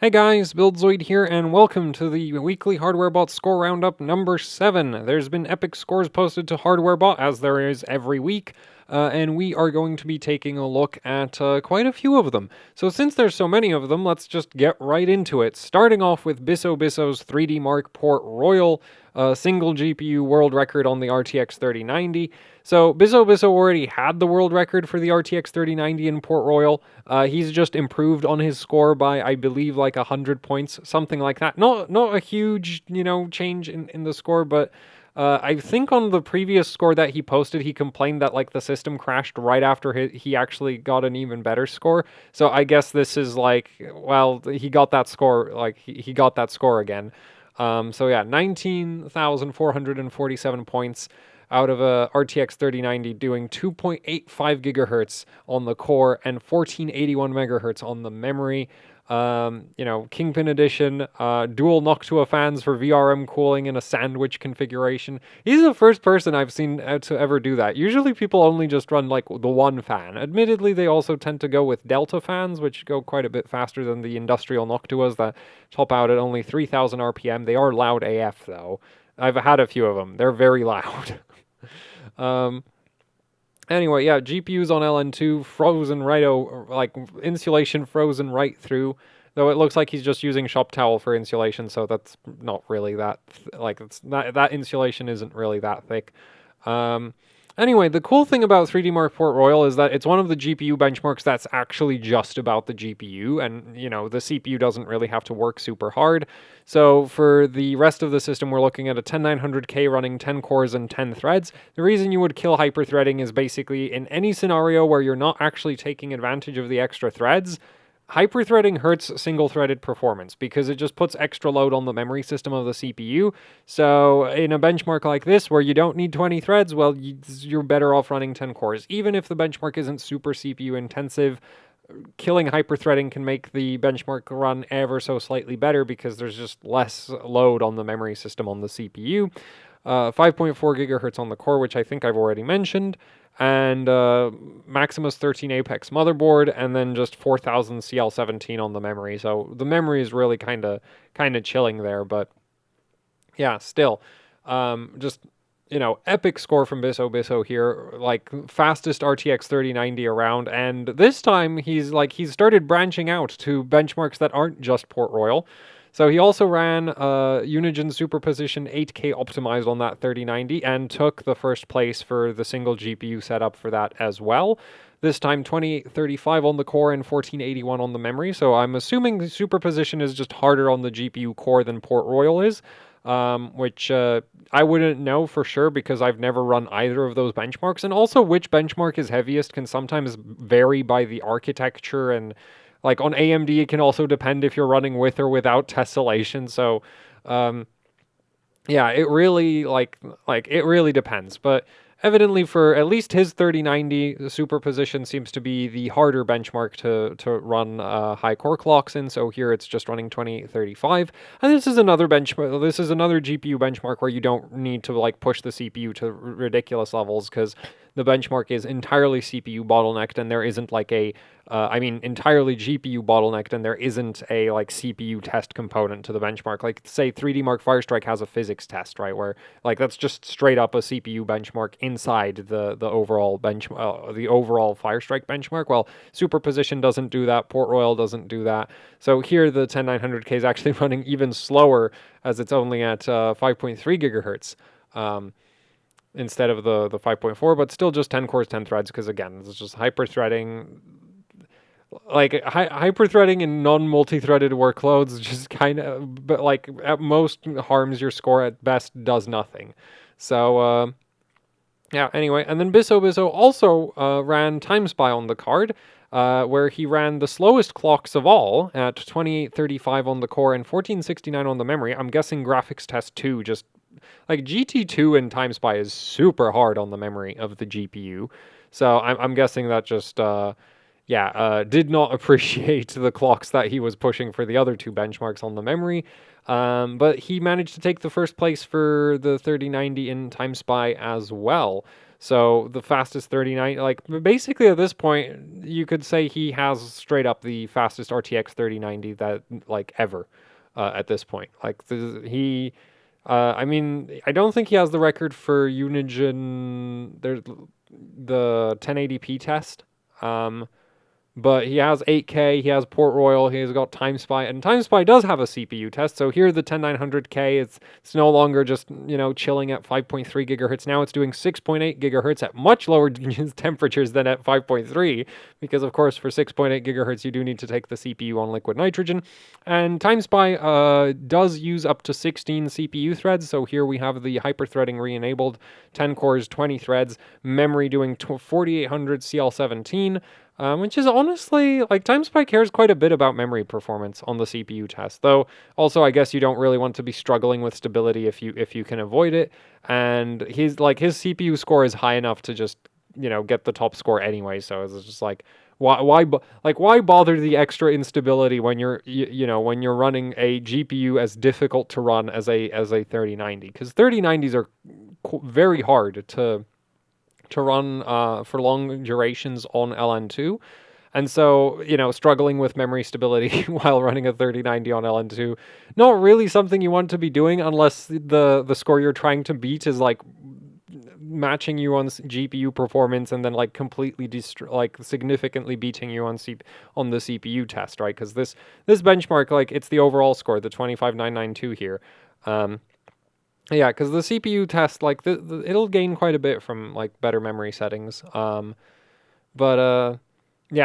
Hey guys, BuildZoid here, and welcome to the weekly HWbot score roundup number 7. There's been epic scores posted to HWbot, as there is every week, and we are going to be taking a look at quite a few of them. So since there's so many of them, let's just get right into it, starting off with Bisso's 3D Mark Port Royal, single GPU world record on the RTX 3090. So Bisso already had the world record for the RTX 3090 in Port Royal. He's just improved on his score by, I believe, like 100 points, something like that. Not a huge, change in the score, but I think on the previous score that he posted, he complained that like the system crashed right after he actually got an even better score. So I guess this is like, well, he got that score, like he got that score again. So yeah, 19,447 points out of a RTX 3090 doing 2.85 gigahertz on the core and 1481 megahertz on the memory. Kingpin Edition, dual Noctua fans for VRM cooling in a sandwich configuration. He's the first person I've seen to ever do that. Usually people only just run like the one fan. Admittedly, they also tend to go with Delta fans, which go quite a bit faster than the industrial Noctuas that top out at only 3,000 RPM. They are loud AF though. I've had a few of them. They're very loud. Anyway, yeah, GPUs on LN2 frozen right like insulation frozen right through. Though it looks like he's just using shop towel for insulation, so that's not really that it's not that insulation isn't really that thick. Anyway, the cool thing about 3D Mark Port Royal is that it's one of the GPU benchmarks that's actually just about the GPU, and the CPU doesn't really have to work super hard. So for the rest of the system, we're looking at a 10900K running 10 cores and 10 threads. The reason you would kill hyperthreading is basically in any scenario where you're not actually taking advantage of the extra threads. Hyperthreading hurts single-threaded performance because it just puts extra load on the memory system of the CPU. So in a benchmark like this, where you don't need 20 threads, well, you're better off running 10 cores. Even if the benchmark isn't super CPU intensive, killing hyperthreading can make the benchmark run ever so slightly better because there's just less load on the memory system on the CPU. 5.4 gigahertz on the core, which I think I've already mentioned, and Maximus 13 Apex motherboard, and then just 4000 CL17 on the memory. So the memory is really kind of chilling there, but yeah, still, just epic score from Bisso here, like fastest RTX 3090 around, and this time he's started branching out to benchmarks that aren't just Port Royal. So he also ran Unigine Superposition 8K optimized on that 3090 and took the first place for the single GPU setup for that as well. This time 2835 on the core and 1481 on the memory, so I'm assuming the Superposition is just harder on the GPU core than Port Royal is, which I wouldn't know for sure because I've never run either of those benchmarks, and also which benchmark is heaviest can sometimes vary by the architecture, and like on AMD, it can also depend if you're running with or without tessellation. So, yeah, it really it really depends. But evidently, for at least his 3090, the Superposition seems to be the harder benchmark to run high core clocks in. So here it's just running 2835, and this is another benchmark. This is another GPU benchmark where you don't need to like push the CPU to ridiculous levels because the benchmark is entirely CPU bottlenecked, and there isn't like a entirely GPU bottlenecked, and there isn't a like CPU test component to the benchmark. Like say 3D Mark Firestrike has a physics test, right? Where like that's just straight up a CPU benchmark inside the overall the overall Firestrike benchmark. Well, Superposition doesn't do that. Port Royal doesn't do that. So here the 10900K is actually running even slower, as it's only at 5.3 gigahertz. Instead of the 5.4, but still just 10 cores, 10 threads, because again, it's just hyperthreading. Like hyperthreading in non-multi-threaded workloads just kind of, but like at most harms your score, at best does nothing. So yeah, anyway, and then Bisso also ran TimeSpy on the card, where he ran the slowest clocks of all at 2835 on the core and 1469 on the memory. I'm guessing graphics test 2 just like GT2 and TimeSpy is super hard on the memory of the GPU. So I'm guessing that just did not appreciate the clocks that he was pushing for the other two benchmarks on the memory. But he managed to take the first place for the 3090 in TimeSpy as well. So the fastest 3090, like basically at this point, you could say he has straight up the fastest RTX 3090 that like ever at this point. Like I mean, I don't think he has the record for Unigine. There's the 1080p test. But he has 8K, he has Port Royal, he's got Time Spy, and Time Spy does have a CPU test. So here the 10900K, it's no longer just, chilling at 5.3 gigahertz. Now it's doing 6.8 gigahertz at much lower temperatures than at 5.3, because of course for 6.8 gigahertz you do need to take the CPU on liquid nitrogen. And Time Spy does use up to 16 CPU threads. So here we have the hyper-threading re-enabled, 10 cores, 20 threads, memory doing 4800 CL17. Which is honestly, like, Time Spy cares quite a bit about memory performance on the CPU test, though also I guess you don't really want to be struggling with stability if you can avoid it, and his CPU score is high enough to just, get the top score anyway, so it's just like, why bother the extra instability when you're when you're running a GPU as difficult to run as a 3090, because 3090s are very hard to run for long durations on LN2. And so, struggling with memory stability while running a 3090 on LN2, not really something you want to be doing unless the score you're trying to beat is like matching you on GPU performance and then like completely significantly beating you on the CPU test, right? Because this benchmark, like, it's the overall score, the 25992 here. Yeah, because the CPU test, like, it'll gain quite a bit from, like, better memory settings. Yeah,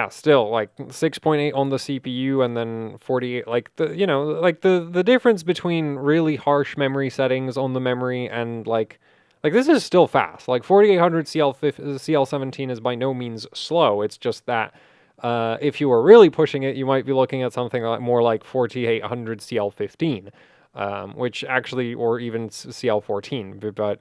still, like, 6.8 on the CPU and then 48, like, the difference between really harsh memory settings on the memory and, like, this is still fast. Like, 4800 CL17 is by no means slow. It's just that if you were really pushing it, you might be looking at something more like 4800 CL15. Which actually, or even CL14, but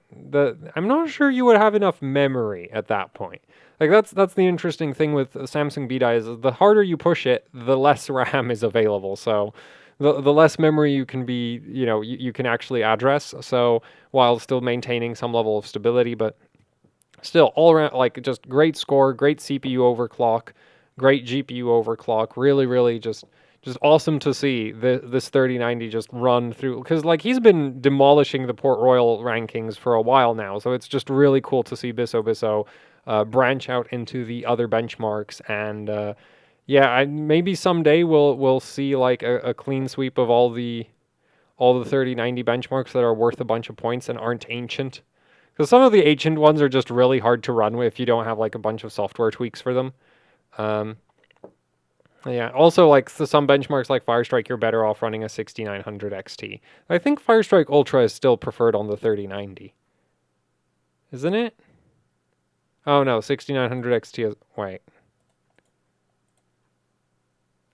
I'm not sure you would have enough memory at that point. Like, that's the interesting thing with Samsung BDI is the harder you push it, the less RAM is available. So the less memory you can be, you can actually address. So while still maintaining some level of stability, but still all around, like, just great score, great CPU overclock, great GPU overclock. Really, really just awesome to see this 3090 just run through, because like he's been demolishing the Port Royal rankings for a while now, so it's just really cool to see Bisso branch out into the other benchmarks, and yeah, maybe someday we'll see like a clean sweep of all the 3090 benchmarks that are worth a bunch of points and aren't ancient, because some of the ancient ones are just really hard to run if you don't have like a bunch of software tweaks for them. Yeah, also, like, some benchmarks like Firestrike, you're better off running a 6900 XT. I think Firestrike Ultra is still preferred on the 3090. Isn't it? Oh, no, 6900 XT is... Wait.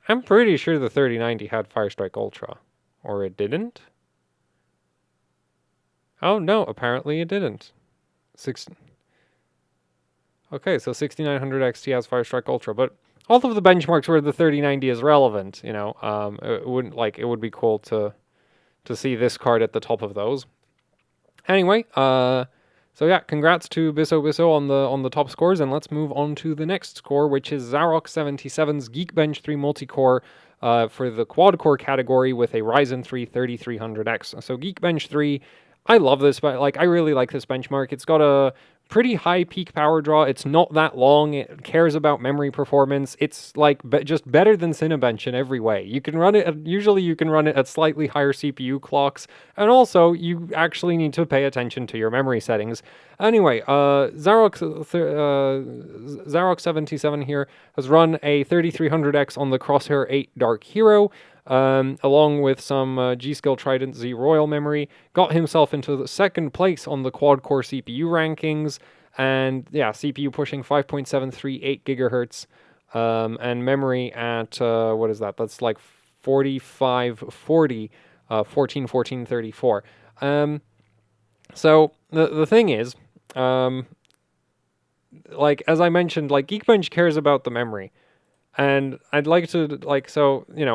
I'm pretty sure the 3090 had Firestrike Ultra. Or it didn't? Oh, no, apparently it didn't. Okay, so 6900 XT has Firestrike Ultra, but... all of the benchmarks where the 3090 is relevant, it would be cool to see this card at the top of those. Anyway, so yeah, congrats to Bisso on the top scores, and let's move on to the next score, which is Xarox77's Geekbench 3 multi-core for the quad-core category with a Ryzen 3 3300X. So Geekbench 3, I love this, but I really like this benchmark. It's got a pretty high peak power draw. It's not that long. It cares about memory performance. It's like just better than Cinebench in every way. You can run it usually you can run it at slightly higher CPU clocks, and also you actually need to pay attention to your memory settings. Anyway, Xarox77 here has run a 3300X on the Crosshair 8 Dark Hero, along with some G-Skill Trident Z Royal memory, got himself into the second place on the quad-core CPU rankings, and yeah, CPU pushing 5.738 gigahertz, and memory at, what is that? That's like 4540, 1434. So the thing is, like, as I mentioned, like, Geekbench cares about the memory. And I'd like to,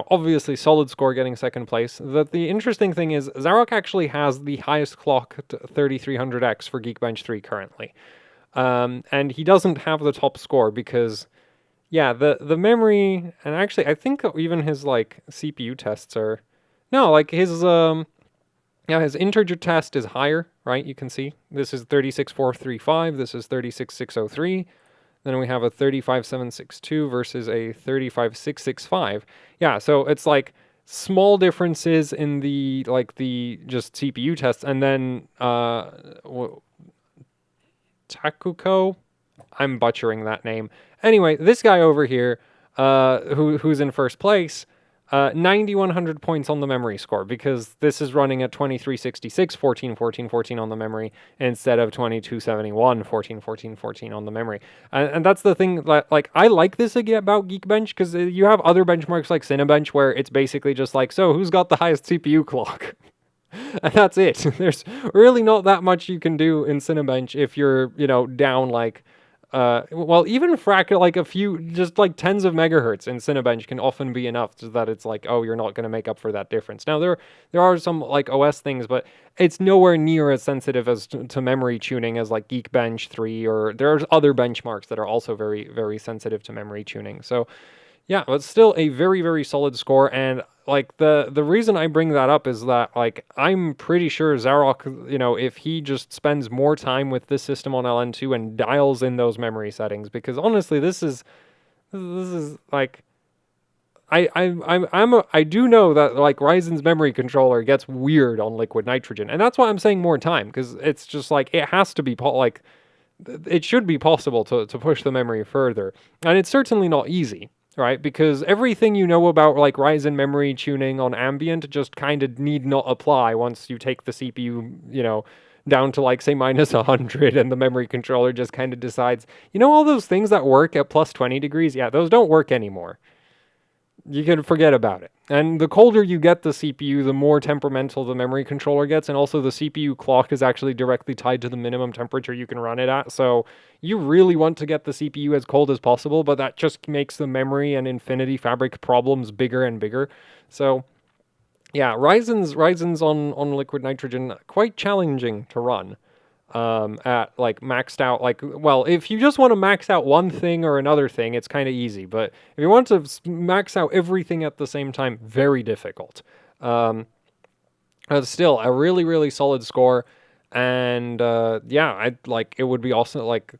obviously solid score getting second place. The interesting thing is Xarox actually has the highest clock 3300X for Geekbench 3 currently. And he doesn't have the top score because, yeah, the memory, and actually I think even his like CPU tests are, no, like his integer test is higher, right? You can see this is 36435, this is 36603. Then we have a 35762 versus a 35665. Yeah, so it's like small differences in the like the just CPU tests, and then Takuko, I'm butchering that name. Anyway, this guy over here, who's in first place, 9,100 points on the memory score because this is running at 2366, 14, 14, 14 on the memory instead of 2271, 14, 14, 14 on the memory. And that's the thing that, like, I like this about Geekbench because you have other benchmarks like Cinebench where it's basically just like, so who's got the highest CPU clock? And that's it. There's really not that much you can do in Cinebench if you're, down like, well, even like a few, just like tens of megahertz in Cinebench can often be enough so that it's like, oh, you're not going to make up for that difference. Now, there are some like OS things, but it's nowhere near as sensitive as to memory tuning as like Geekbench 3, or there's other benchmarks that are also very, very sensitive to memory tuning. So, yeah, but still a very, very solid score. And like the reason I bring that up is that like I'm pretty sure Zarok, if he just spends more time with this system on LN2 and dials in those memory settings, because honestly, this is like I do know that like Ryzen's memory controller gets weird on liquid nitrogen, and that's why I'm saying more time, because it's just like it has to be like it should be possible to push the memory further, and it's certainly not easy. Right, because everything you know about like Ryzen memory tuning on ambient just kind of need not apply once you take the CPU, down to like say minus 100, and the memory controller just kind of decides, all those things that work at plus 20 degrees, yeah, those don't work anymore. You can forget about it. And the colder you get the CPU, the more temperamental the memory controller gets, and also the CPU clock is actually directly tied to the minimum temperature you can run it at. So you really want to get the CPU as cold as possible, but that just makes the memory and Infinity Fabric problems bigger and bigger. So yeah, Ryzen's on liquid nitrogen quite challenging to run. At like maxed out, like, well, if you just want to max out one thing or another thing, it's kind of easy. But if you want to max out everything at the same time, very difficult. Still a really, really solid score. And yeah, it would be awesome. Like,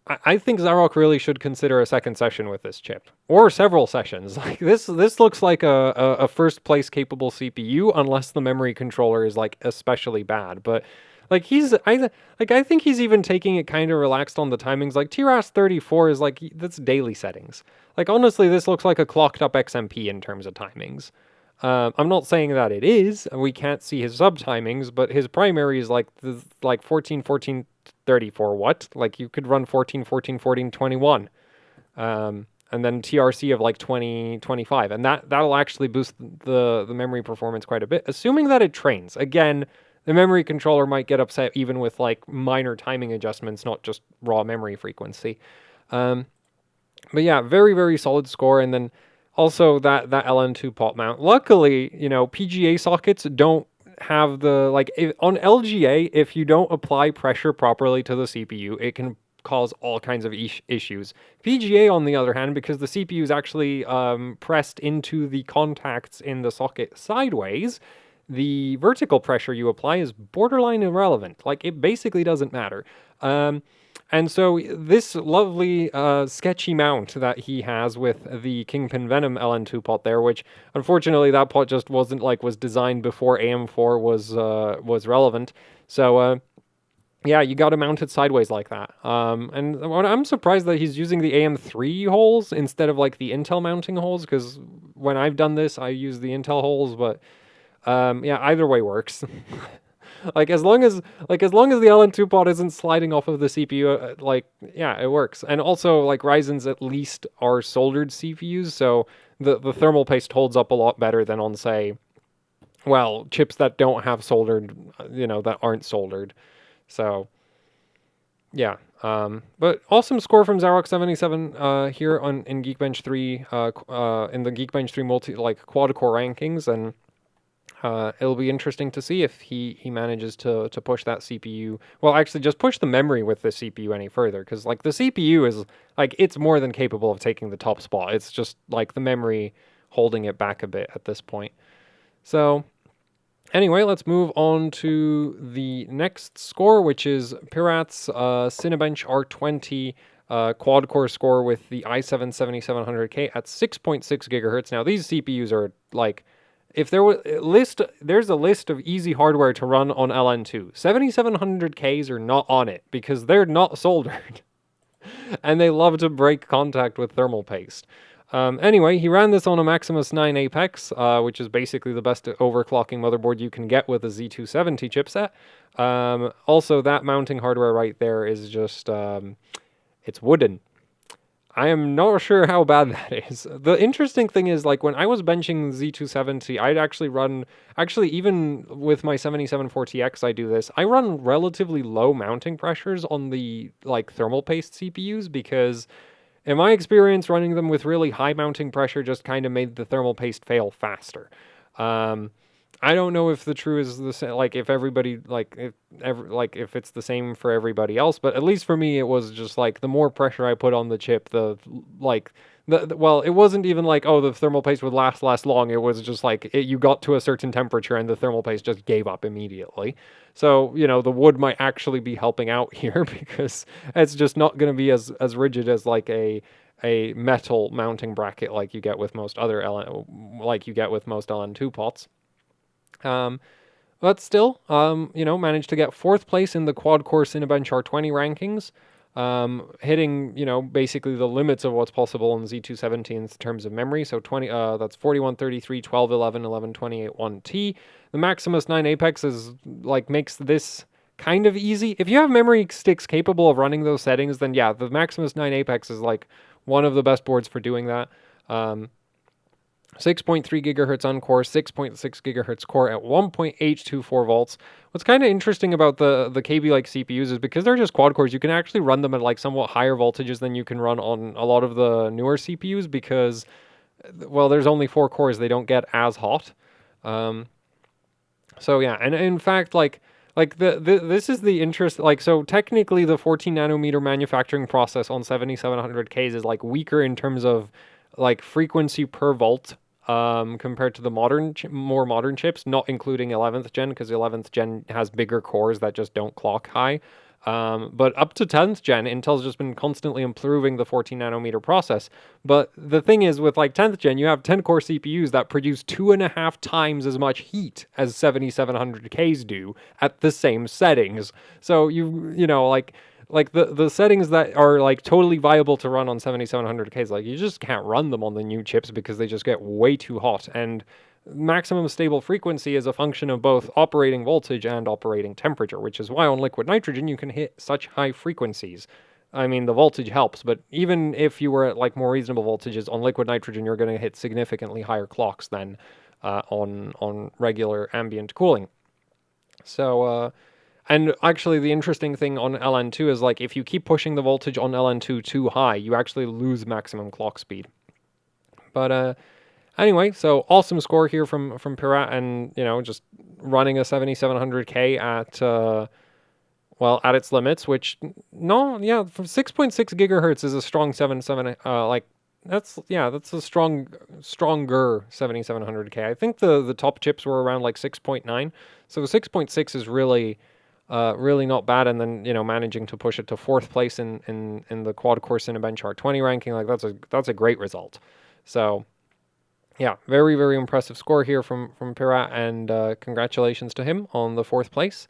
I think Zarok really should consider a second session with this chip, or several sessions. Like this looks like a first place capable CPU, unless the memory controller is like especially bad. But like I think he's even taking it kind of relaxed on the timings. Like TRAS 34 is like that's daily settings. Like honestly, this looks like a clocked up XMP in terms of timings. I'm not saying that it is. We can't see his sub timings, but his primary is like 14, 14, 34 watt. Like you could run 14, 14, 14, 21. And then TRC of like 20, 25. And that'll actually boost the memory performance quite a bit, assuming that it trains. Again, the memory controller might get upset even with like minor timing adjustments, not just raw memory frequency. But yeah, very, very solid score. And then also that LN2 pot mount. Luckily, PGA sockets don't have the, like, on LGA, if you don't apply pressure properly to the CPU, it can cause all kinds of issues. PGA, on the other hand, because the CPU is actually pressed into the contacts in the socket sideways, the vertical pressure you apply is borderline irrelevant. Like, it basically doesn't matter. And so this lovely sketchy mount that he has with the Kingpin Venom LN2 pot there, which unfortunately that pot just wasn't was designed before AM4 was relevant. So yeah, you got to mount it sideways like that. And I'm surprised that he's using the AM3 holes instead of like the Intel mounting holes, because when I've done this, I use the Intel holes. But yeah, either way works. Like as long as the LN2 pot isn't sliding off of the CPU, yeah, it works. And also like Ryzen's at least are soldered CPUs, so the thermal paste holds up a lot better than on, say, well, chips that don't have soldered, that aren't soldered. So yeah, but awesome score from Zarok77 here in Geekbench 3 in the Geekbench 3 quad core rankings. And It'll be interesting to see if he manages to push that CPU. Well, actually, just push the memory with the CPU any further, because like the CPU is like it's more than capable of taking the top spot. It's just like the memory holding it back a bit at this point. So anyway, let's move on to the next score, which is Pirat's Cinebench R20 quad-core score with the i7-7700K at 6.6 gigahertz. Now, these CPUs are like, if there was there's a list of easy hardware to run on LN2. 7700Ks are not on it because they're not soldered, and they love to break contact with thermal paste. Anyway, he ran this on a Maximus 9 Apex, which is basically the best overclocking motherboard you can get with a Z270 chipset. Also, that mounting hardware right there is just, it's wooden. I am not sure how bad that is. The interesting thing is, like, when I was benching Z270, I'd actually run, even with my 7740X, I do this. I run relatively low mounting pressures on the, like, thermal paste CPUs because in my experience, running them with really high mounting pressure just kind of made the thermal paste fail faster. I don't know if the true is the same, like if everybody, if it's the same for everybody else, but at least for me, it was just like the more pressure I put on the chip, well, it wasn't even like, oh, the thermal paste would last long. It was just like you got to a certain temperature and the thermal paste just gave up immediately. So, you know, the wood might actually be helping out here because it's just not going to be as rigid as like a metal mounting bracket like you get with most other LN2 pots. But still, you know, managed to get fourth place in the quad-core Cinebench R20 rankings, hitting, you know, basically the limits of what's possible in Z270 in terms of memory. So that's 4133, 1211, 1128, 1T. The Maximus 9 Apex is like makes this kind of easy. If you have memory sticks capable of running those settings, then yeah, the Maximus 9 Apex is like one of the best boards for doing that. 6.3 gigahertz on core, 6.6 gigahertz core at 1.824 volts. What's kind of interesting about the KB-like CPUs is because they're just quad cores, you can actually run them at like somewhat higher voltages than you can run on a lot of the newer CPUs because, well, there's only 4 cores, they don't get as hot. So yeah, and in fact, this is the interest, so technically the 14 nanometer manufacturing process on 7700Ks is like weaker in terms of like frequency per volt compared to the more modern chips, not including 11th gen, because 11th gen has bigger cores that just don't clock high. But up to 10th gen, Intel's just been constantly improving the 14 nanometer process. But the thing is, with like 10th gen, you have 10 core CPUs that produce 2.5 times as much heat as 7700Ks do at the same settings. So you know, like the settings that are like totally viable to run on 7700Ks, like you just can't run them on the new chips because they just get way too hot. And maximum stable frequency is a function of both operating voltage and operating temperature, which is why on liquid nitrogen you can hit such high frequencies. I mean, the voltage helps, but even if you were at like more reasonable voltages on liquid nitrogen, you're going to hit significantly higher clocks than on regular ambient cooling. So, and actually, the interesting thing on LN2 is like if you keep pushing the voltage on LN2 too high, you actually lose maximum clock speed. But anyway, so awesome score here from Pirat, and you know, just running a 7700K at at its limits, which from 6.6 gigahertz is a strong 7.7 that's a stronger 7700K. I think the top chips were around like 6.9, so 6.6 is really not bad. And then, you know, managing to push it to fourth place in the quad core Cinebench R20 ranking, like that's a great result. So yeah, very, very impressive score here from Pirat, and congratulations to him on the fourth place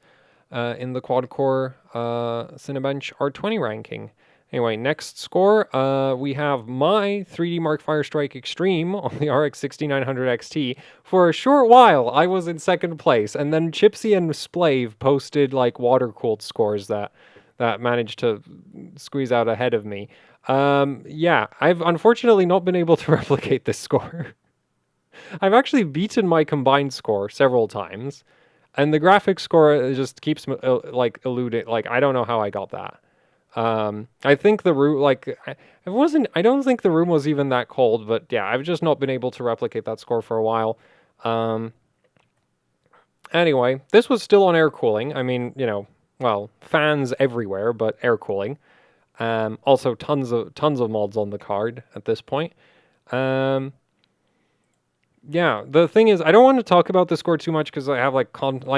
in the quad core Cinebench R20 ranking. Anyway, next score, we have my 3D Mark Firestrike Extreme on the RX 6900 XT. For a short while, I was in second place, and then Chipsy and Splave posted like water-cooled scores that managed to squeeze out ahead of me. Yeah, I've unfortunately not been able to replicate this score. I've actually beaten my combined score several times, and the graphics score just keeps eluding. Like, I don't know how I got that. I think the room, I don't think the room was even that cold, but yeah, I've just not been able to replicate that score for a while. Anyway, this was still on air cooling. I mean, you know, well, fans everywhere, but air cooling. Also, tons of mods on the card at this point. Yeah, the thing is, I don't want to talk about the score too much because I have like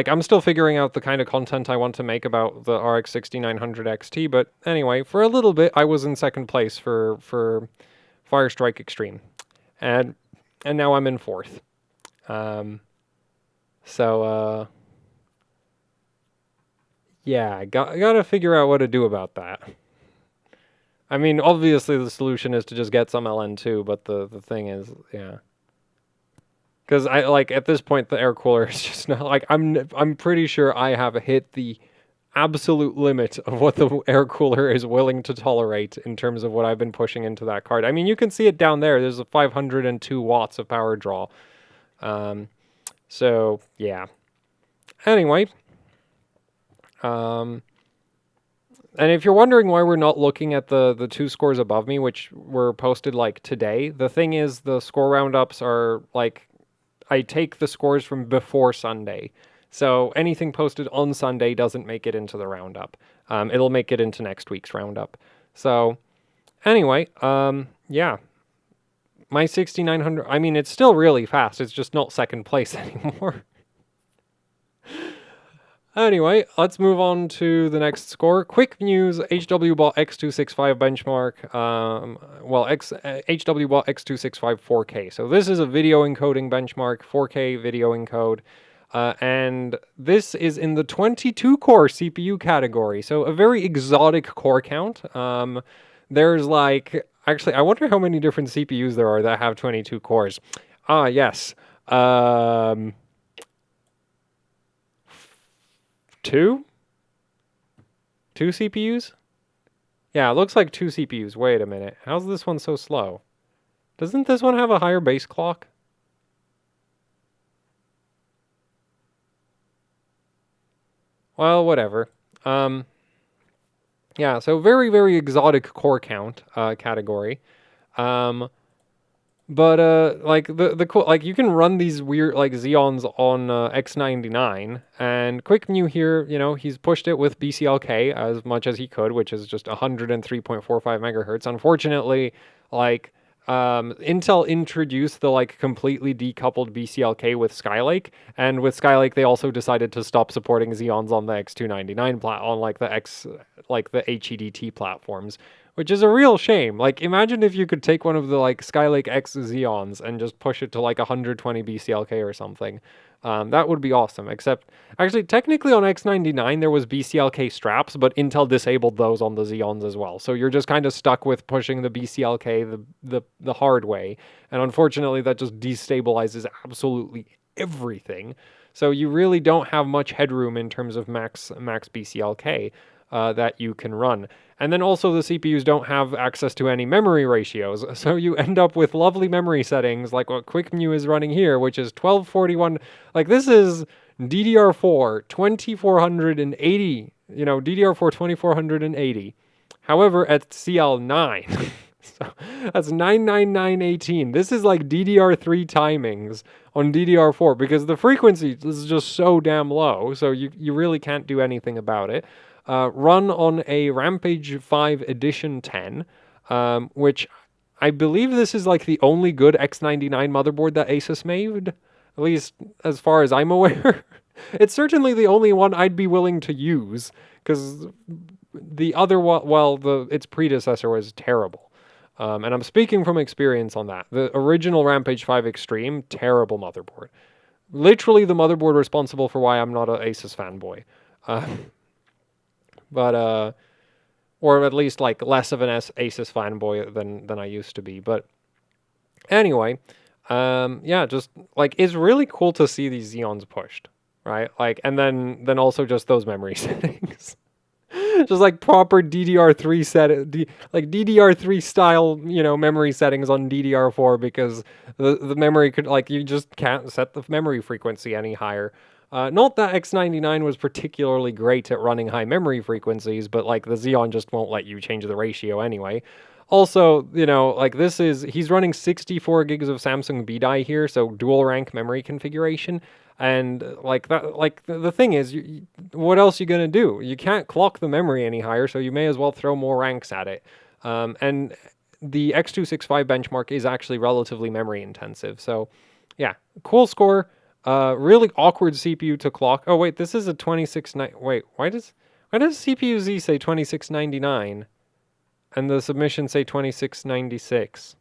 I'm still figuring out the kind of content I want to make about the RX 6900 XT. But anyway, for a little bit, I was in second place for Firestrike Extreme, and now I'm in fourth. Yeah, I gotta figure out what to do about that. I mean, obviously the solution is to just get some LN2, but the thing is, yeah. Because I like at this point the air cooler is just not like I'm pretty sure I have hit the absolute limit of what the air cooler is willing to tolerate in terms of what I've been pushing into that card. I mean, you can see it down there. There's a 502 watts of power draw. So yeah. Anyway, and if you're wondering why we're not looking at the two scores above me, which were posted like today, the thing is the score roundups are like I take the scores from before Sunday. So anything posted on Sunday doesn't make it into the roundup. It'll make it into next week's roundup. So anyway, yeah. My 6900, I mean, it's still really fast. It's just not second place anymore. Anyway, let's move on to the next score. Quick news, HWbot X265 benchmark. HWbot X265 4K. So this is a video encoding benchmark, 4K video encode. And this is in the 22-core CPU category. So a very exotic core count. There's like, actually, I wonder how many different CPUs there are that have 22 cores. Ah, yes. Two CPUs? Yeah, it looks like 2 CPUs. Wait a minute. How's this one so slow? Doesn't this one have a higher base clock? Well, whatever. Yeah, so very, very exotic core count category. But like the cool, like you can run these weird like Xeons on X99, and quick new here, you know, he's pushed it with BCLK as much as he could, which is just 103.45 megahertz. Unfortunately, like Intel introduced the like completely decoupled BCLK with Skylake, and with Skylake they also decided to stop supporting Xeons on the X299 on like the HEDT platforms, which is a real shame. Like, imagine if you could take one of the, like, Skylake X Xeons and just push it to, like, 120 BCLK or something. That would be awesome. Except, actually, technically on X99 there was BCLK straps, but Intel disabled those on the Xeons as well. So you're just kind of stuck with pushing the BCLK the hard way. And unfortunately, that just destabilizes absolutely everything. So you really don't have much headroom in terms of max BCLK that you can run. And then also the CPUs don't have access to any memory ratios, so you end up with lovely memory settings like what QuickMu is running here, which is 1241. Like, this is DDR4 2480, you know, DDR4 2480. However, at CL9, so that's 99918. This is like DDR3 timings on DDR4 because the frequency is just so damn low, so you really can't do anything about it. Run on a Rampage 5 Edition 10, which I believe this is like the only good X99 motherboard that Asus made, at least as far as I'm aware. It's certainly the only one I'd be willing to use, because the other one, well, its predecessor was terrible. And I'm speaking from experience on that. The original Rampage 5 Extreme, terrible motherboard. Literally the motherboard responsible for why I'm not an Asus fanboy. But or at least like less of an Asus fanboy than I used to be. But anyway, yeah, just like it's really cool to see these Xeons pushed, right? Like, and then also just those memory settings, just like proper DDR3 like DDR3 style, you know, memory settings on DDR4, because the memory could, like, you just can't set the memory frequency any higher. Not that X99 was particularly great at running high memory frequencies, but like the Xeon just won't let you change the ratio anyway. Also, you know, like he's running 64 gigs of Samsung BDI here, so dual rank memory configuration. And like that, like the thing is, what else you gonna do? You can't clock the memory any higher, so you may as well throw more ranks at it. And the X265 benchmark is actually relatively memory intensive. So, yeah, cool score. Really awkward CPU to clock. Oh wait, this is a 2690. Wait, why does CPU-Z say 2699? And the submission say 2696.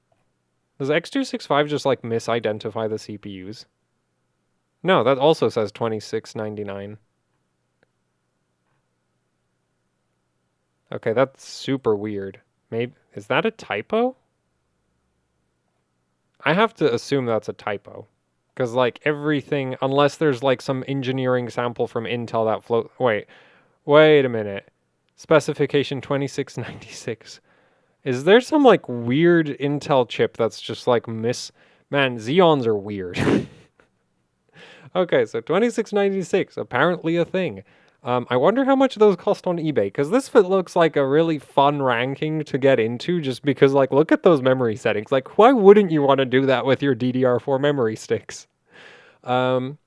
Does X265 just like misidentify the CPUs? No, that also says 2699. Okay, that's super weird. Maybe is that a typo? I have to assume that's a typo. Because like everything, unless there's like some engineering sample from Intel that float. Wait a minute. Specification 2696. Is there some like weird Intel chip that's just like Man, Xeons are weird. Okay, so 2696, apparently a thing. I wonder how much those cost on eBay, because this looks like a really fun ranking to get into, just because, like, look at those memory settings. Like, why wouldn't you want to do that with your DDR4 memory sticks? So,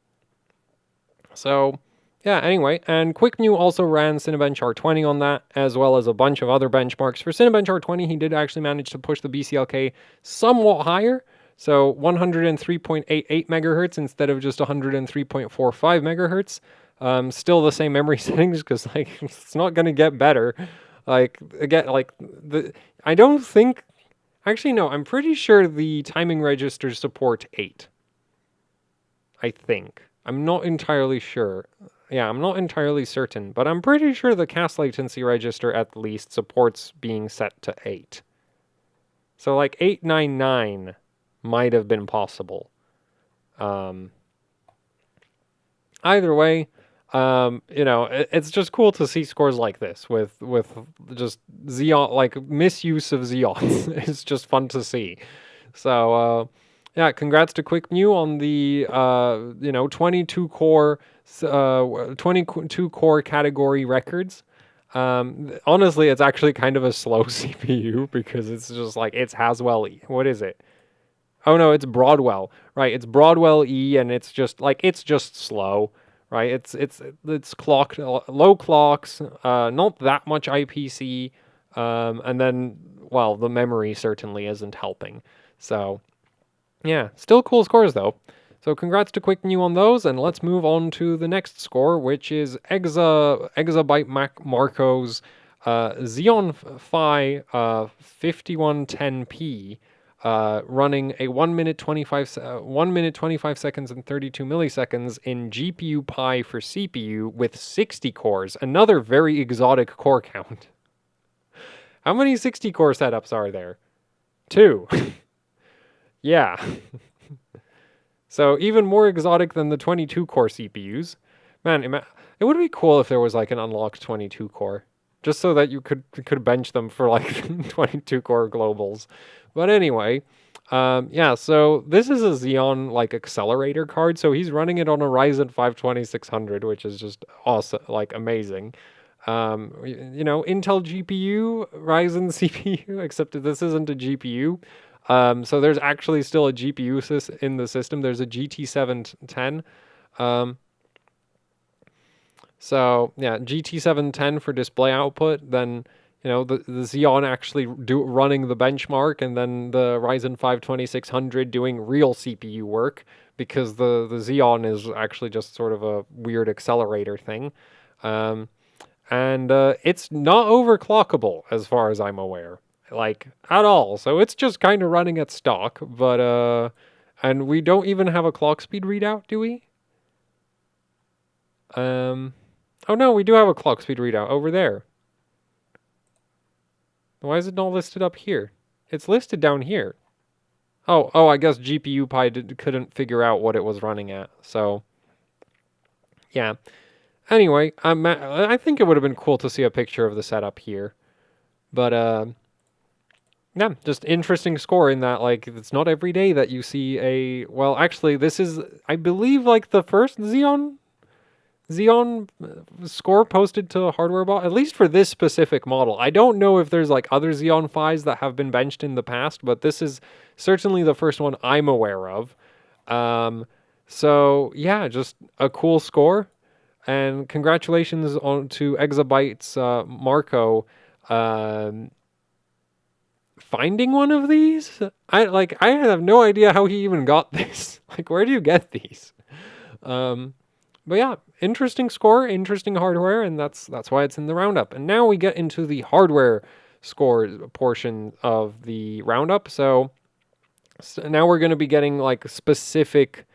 yeah, anyway, and QuickMu also ran Cinebench R20 on that, as well as a bunch of other benchmarks. For Cinebench R20, he did actually manage to push the BCLK somewhat higher, so 103.88 megahertz instead of just 103.45 megahertz. Still the same memory settings, because like it's not gonna get better. Like again, like I don't think. Actually, no. I'm pretty sure the timing registers support 8. I think. I'm not entirely sure. Yeah, I'm not entirely certain, but I'm pretty sure the cast latency register at least supports being set to 8. So like 899 might have been possible. Either way, you know, it's just cool to see scores like this with just Xeon, like misuse of Xeons. It's just fun to see. So yeah, congrats to QuickMu on the 22 core 22 core category records. Honestly, it's actually kind of a slow CPU because it's just like it's Haswell. What is it? Oh no, it's Broadwell. Right, it's Broadwell E, and it's just slow. Right, it's clocked low clocks, not that much IPC, and then well, the memory certainly isn't helping. So yeah, still cool scores though. So congrats to QuickNew on those, and let's move on to the next score, which is Exabyte Marco's Xeon Phi 5110p. Running a 1 minute 25 seconds and 32 milliseconds in GPU Pi for CPU with 60 cores. Another very exotic core count. How many 60 core setups are there? 2. Yeah. So even more exotic than the 22 core CPUs. Man, it would be cool if there was like an unlocked 22 core. Just so that you could bench them for like 22 core globals. But anyway, yeah, so this is a Xeon like accelerator card. So he's running it on a Ryzen 5 2600, which is just awesome, like amazing. You know, Intel GPU, Ryzen CPU, except that this isn't a GPU. So there's actually still a GPU in the system. There's a GT710. So yeah, GT710 for display output, then you know the Xeon actually running the benchmark, and then the Ryzen 5 2600 doing real CPU work, because the Xeon is actually just sort of a weird accelerator thing. And it's not overclockable as far as I'm aware, like at all. So it's just kind of running at stock, but and we don't even have a clock speed readout, do we? Oh no, we do have a clock speed readout over there. Why is it not listed up here? It's listed down here. Oh, I guess GPU Pi couldn't figure out what it was running at, so yeah. Anyway, I think it would have been cool to see a picture of the setup here, but yeah, just interesting score in that, like, it's not every day that you see well, actually, this is, I believe, like, the first Xeon Xeon score posted to HWbot, at least for this specific model. I don't know if there's like other Xeon Phis that have been benched in the past, but this is certainly the first one I'm aware of. So yeah, just a cool score, and congratulations on to Exabyte's Marco finding one of these. I have no idea how he even got this. Like, where do you get these? But yeah, interesting score, interesting hardware, and that's why it's in the roundup. And now we get into the hardware score portion of the roundup. So now we're going to be getting like specific,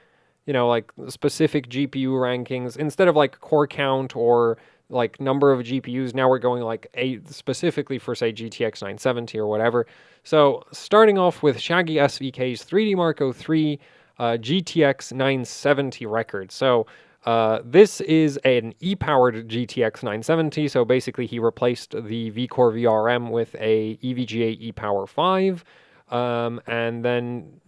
like specific GPU rankings instead of like core count or like number of GPUs. Now we're going like specifically for say GTX 970 or whatever. So starting off with Shaggy SVK's 3D Marco 3 GTX 970 record. So this is an Epowered GTX 970. So basically he replaced the V-Core VRM with a EVGA ePower 5. And then,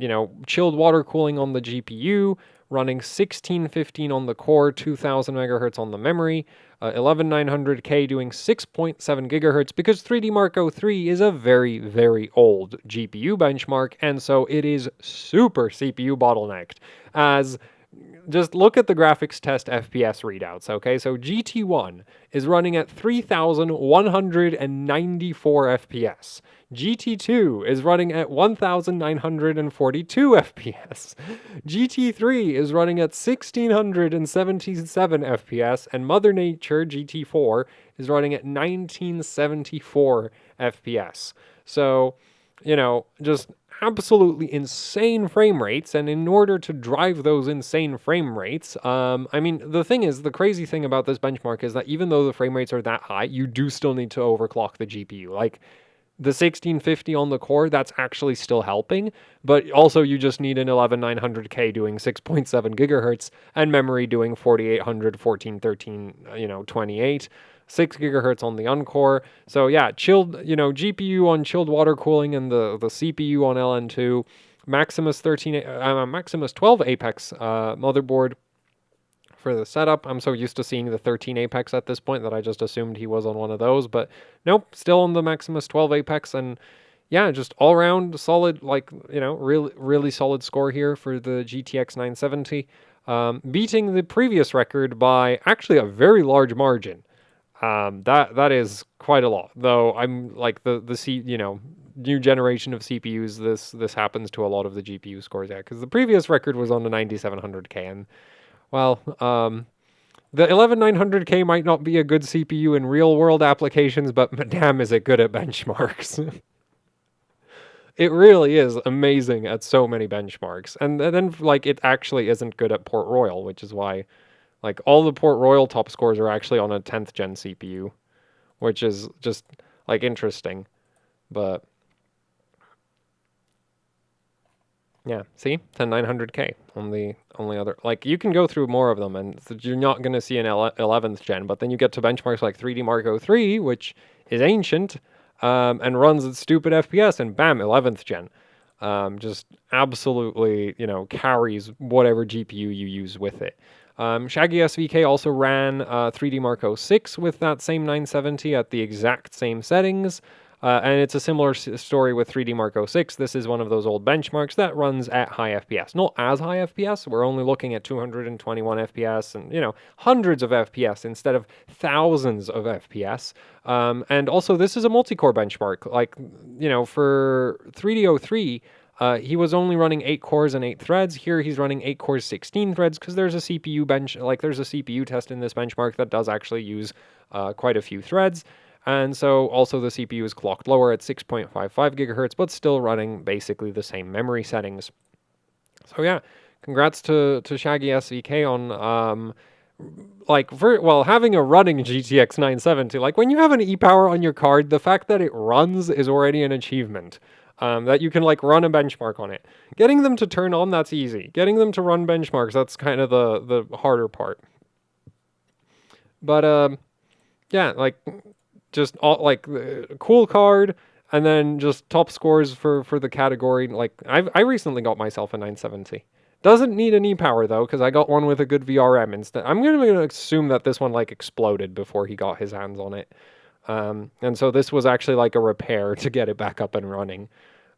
chilled water cooling on the GPU, running 1615 on the core, 2000 megahertz on the memory, 11900K doing 6.7 gigahertz, because 3D Marco 3 is a very, very old GPU benchmark, and so it is super CPU bottlenecked, as just look at the graphics test FPS readouts, okay? So GT1 is running at 3,194 FPS. GT2 is running at 1,942 FPS. GT3 is running at 1,677 FPS. And Mother Nature GT4 is running at 1974 FPS. So, just absolutely insane frame rates, and in order to drive those insane frame rates, the thing is, the crazy thing about this benchmark is that even though the frame rates are that high, you do still need to overclock the GPU. Like, the 1650 on the core, that's actually still helping, but also you just need an 11900K doing 6.7 gigahertz, and memory doing 4800, 1413, 28. 6 gigahertz on the uncore. So yeah, chilled, GPU on chilled water cooling, and the CPU on LN2, Maximus 12 Apex motherboard for the setup. I'm so used to seeing the 13 Apex at this point that I just assumed he was on one of those, but nope, still on the Maximus 12 Apex. And yeah, just all around solid, really solid score here for the GTX 970, beating the previous record by actually a very large margin. That is quite a lot, though. I'm like the new generation of CPUs. This happens to a lot of the GPU scores, yeah, because the previous record was on the 9700K, and well, the 11900K might not be a good CPU in real world applications, but damn, is it good at benchmarks. It really is amazing at so many benchmarks, and then like it actually isn't good at Port Royal, which is why. Like, all the Port Royal top scores are actually on a 10th gen CPU, which is just, like, interesting. But, yeah, see? 10900K on the only other... Like, you can go through more of them, and you're not going to see an 11th gen, but then you get to benchmarks like 3D Marco 3, which is ancient, and runs at stupid FPS, and bam, 11th gen. Just absolutely, carries whatever GPU you use with it. Shaggy SVK also ran 3D Marco 6 with that same 970 at the exact same settings, and it's a similar story with 3D Marco 6. This is one of those old benchmarks that runs at high FPS. Not as high FPS, we're only looking at 221 FPS and, hundreds of FPS instead of thousands of FPS. And also, this is a multi-core benchmark. Like, for 3D03, he was only running 8 cores and 8 threads. Here he's running 8 cores, 16 threads, because there's a CPU there's a CPU test in this benchmark that does actually use quite a few threads. And so also the CPU is clocked lower at 6.55 gigahertz, but still running basically the same memory settings. So yeah, congrats to Shaggy SVK on having a running GTX 970. Like, when you have an ePower on your card, the fact that it runs is already an achievement. That you can run a benchmark on it. Getting them to turn on, that's easy. Getting them to run benchmarks, that's kind of the harder part. But yeah, just all cool card, and then just top scores for the category. Like, I recently got myself a 970 Doesn't need an E-Power though, because I got one with a good VRM instead. I'm gonna assume that this one like exploded before he got his hands on it. And so this was actually like a repair to get it back up and running.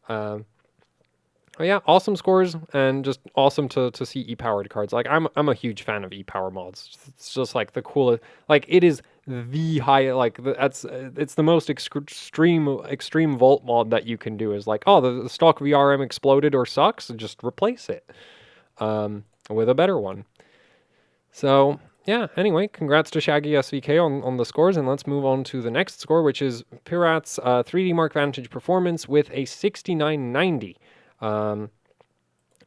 But yeah, awesome scores and just awesome to see e-powered cards. Like I'm a huge fan of e-power mods. It's just like the coolest. Like it is the high. Like it's the most extreme vault mod that you can do. Is like, oh, the stock VRM exploded or sucks, just replace it with a better one. So yeah, anyway, congrats to Shaggy SVK on the scores, and let's move on to the next score, which is Pirat's 3D Mark Vantage Performance with a 6990.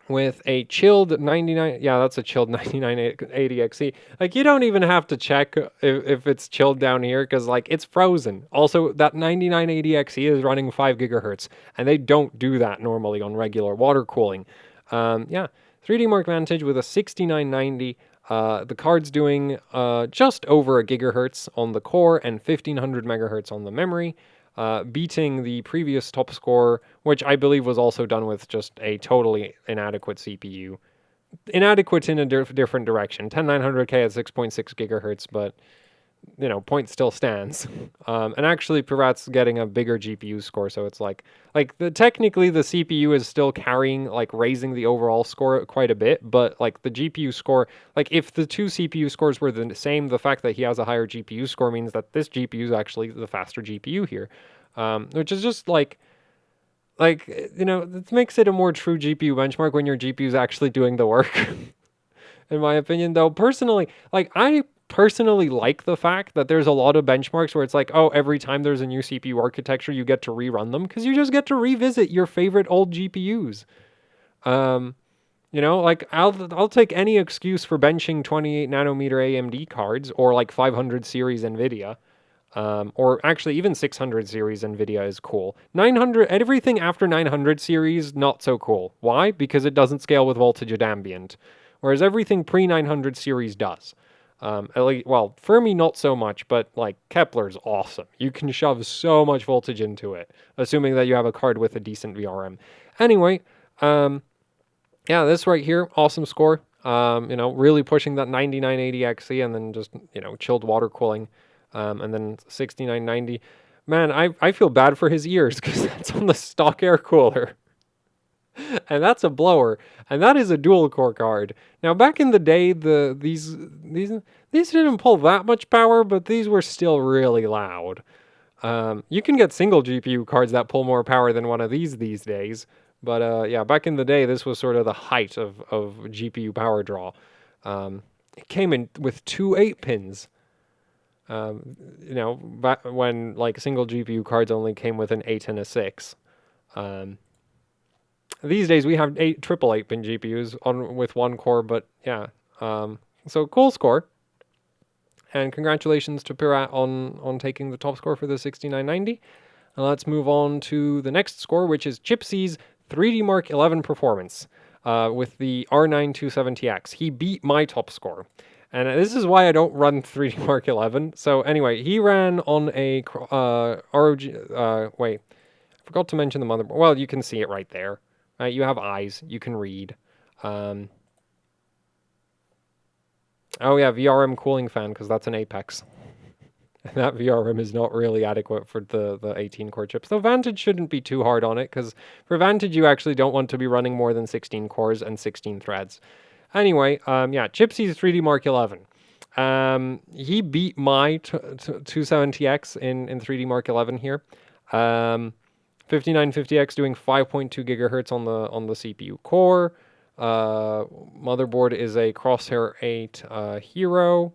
With a chilled 99, yeah, that's a chilled 9980 XE. Like, you don't even have to check if it's chilled down here, because, like, it's frozen. Also, that 9980 XE is running 5 gigahertz, and they don't do that normally on regular water cooling. Yeah, 3D Mark Vantage with a 6990. The card's doing just over a gigahertz on the core and 1500 megahertz on the memory. Beating the previous top score, which I believe was also done with just a totally inadequate CPU. Inadequate in a different direction. 10900K at 6.6 gigahertz, but, you know, point still stands. And actually, Pirat's getting a bigger GPU score, so it's like technically the CPU is still carrying, like, raising the overall score quite a bit, but, like, the GPU score, like, if the two CPU scores were the same, the fact that he has a higher GPU score means that this GPU is actually the faster GPU here. Which is just, like, you know, it makes it a more true GPU benchmark when your GPU is actually doing the work, in my opinion, though. Personally, like, I personally like the fact that there's a lot of benchmarks where it's like, oh, every time there's a new CPU architecture, you get to rerun them, because you just get to revisit your favorite old GPUs. You know, like, I'll take any excuse for benching 28 nanometer AMD cards, or like 500 series NVIDIA. Or actually even 600 series NVIDIA is cool. 900, everything after 900 series, not so cool. Why? Because it doesn't scale with voltage at ambient. Whereas everything pre-900 series does. At least, well, Fermi not so much, but like Kepler's awesome. You can shove so much voltage into it, assuming that you have a card with a decent VRM. Anyway, yeah, this right here, awesome score. You know, really pushing that 9980 XE and then just, you know, chilled water cooling. And then 6990. Man, I feel bad for his ears because that's on the stock air cooler. And that's a blower. And that is a dual core card. Now, back in the day, these didn't pull that much power, but these were still really loud. You can get single GPU cards that pull more power than one of these days. But yeah, back in the day, this was sort of the height of GPU power draw. It came in with 2 8-pins. You know, back when like single GPU cards only came with an 8 and a 6. These days we have 8-pin GPUs with 1 core, but yeah. So cool score. And congratulations to Pirat on taking the top score for the 6990. And let's move on to the next score, which is Chipsy's 3D Mark 11 performance with the R9 270X. He beat my top score. And this is why I don't run 3D Mark 11. So anyway, he ran on a ROG... wait, I forgot to mention the motherboard. Well, you can see it right there. Right? You have eyes. You can read. Oh yeah, VRM cooling fan, because that's an Apex. And that VRM is not really adequate for the 18-core chips. So Vantage shouldn't be too hard on it, because for Vantage you actually don't want to be running more than 16 cores and 16 threads. Anyway, yeah, Chipsy's 3D Mark 11. He beat my 270X in 3D Mark 11 here. 5950X doing 5.2 gigahertz on the CPU core. Motherboard is a Crosshair 8 Hero.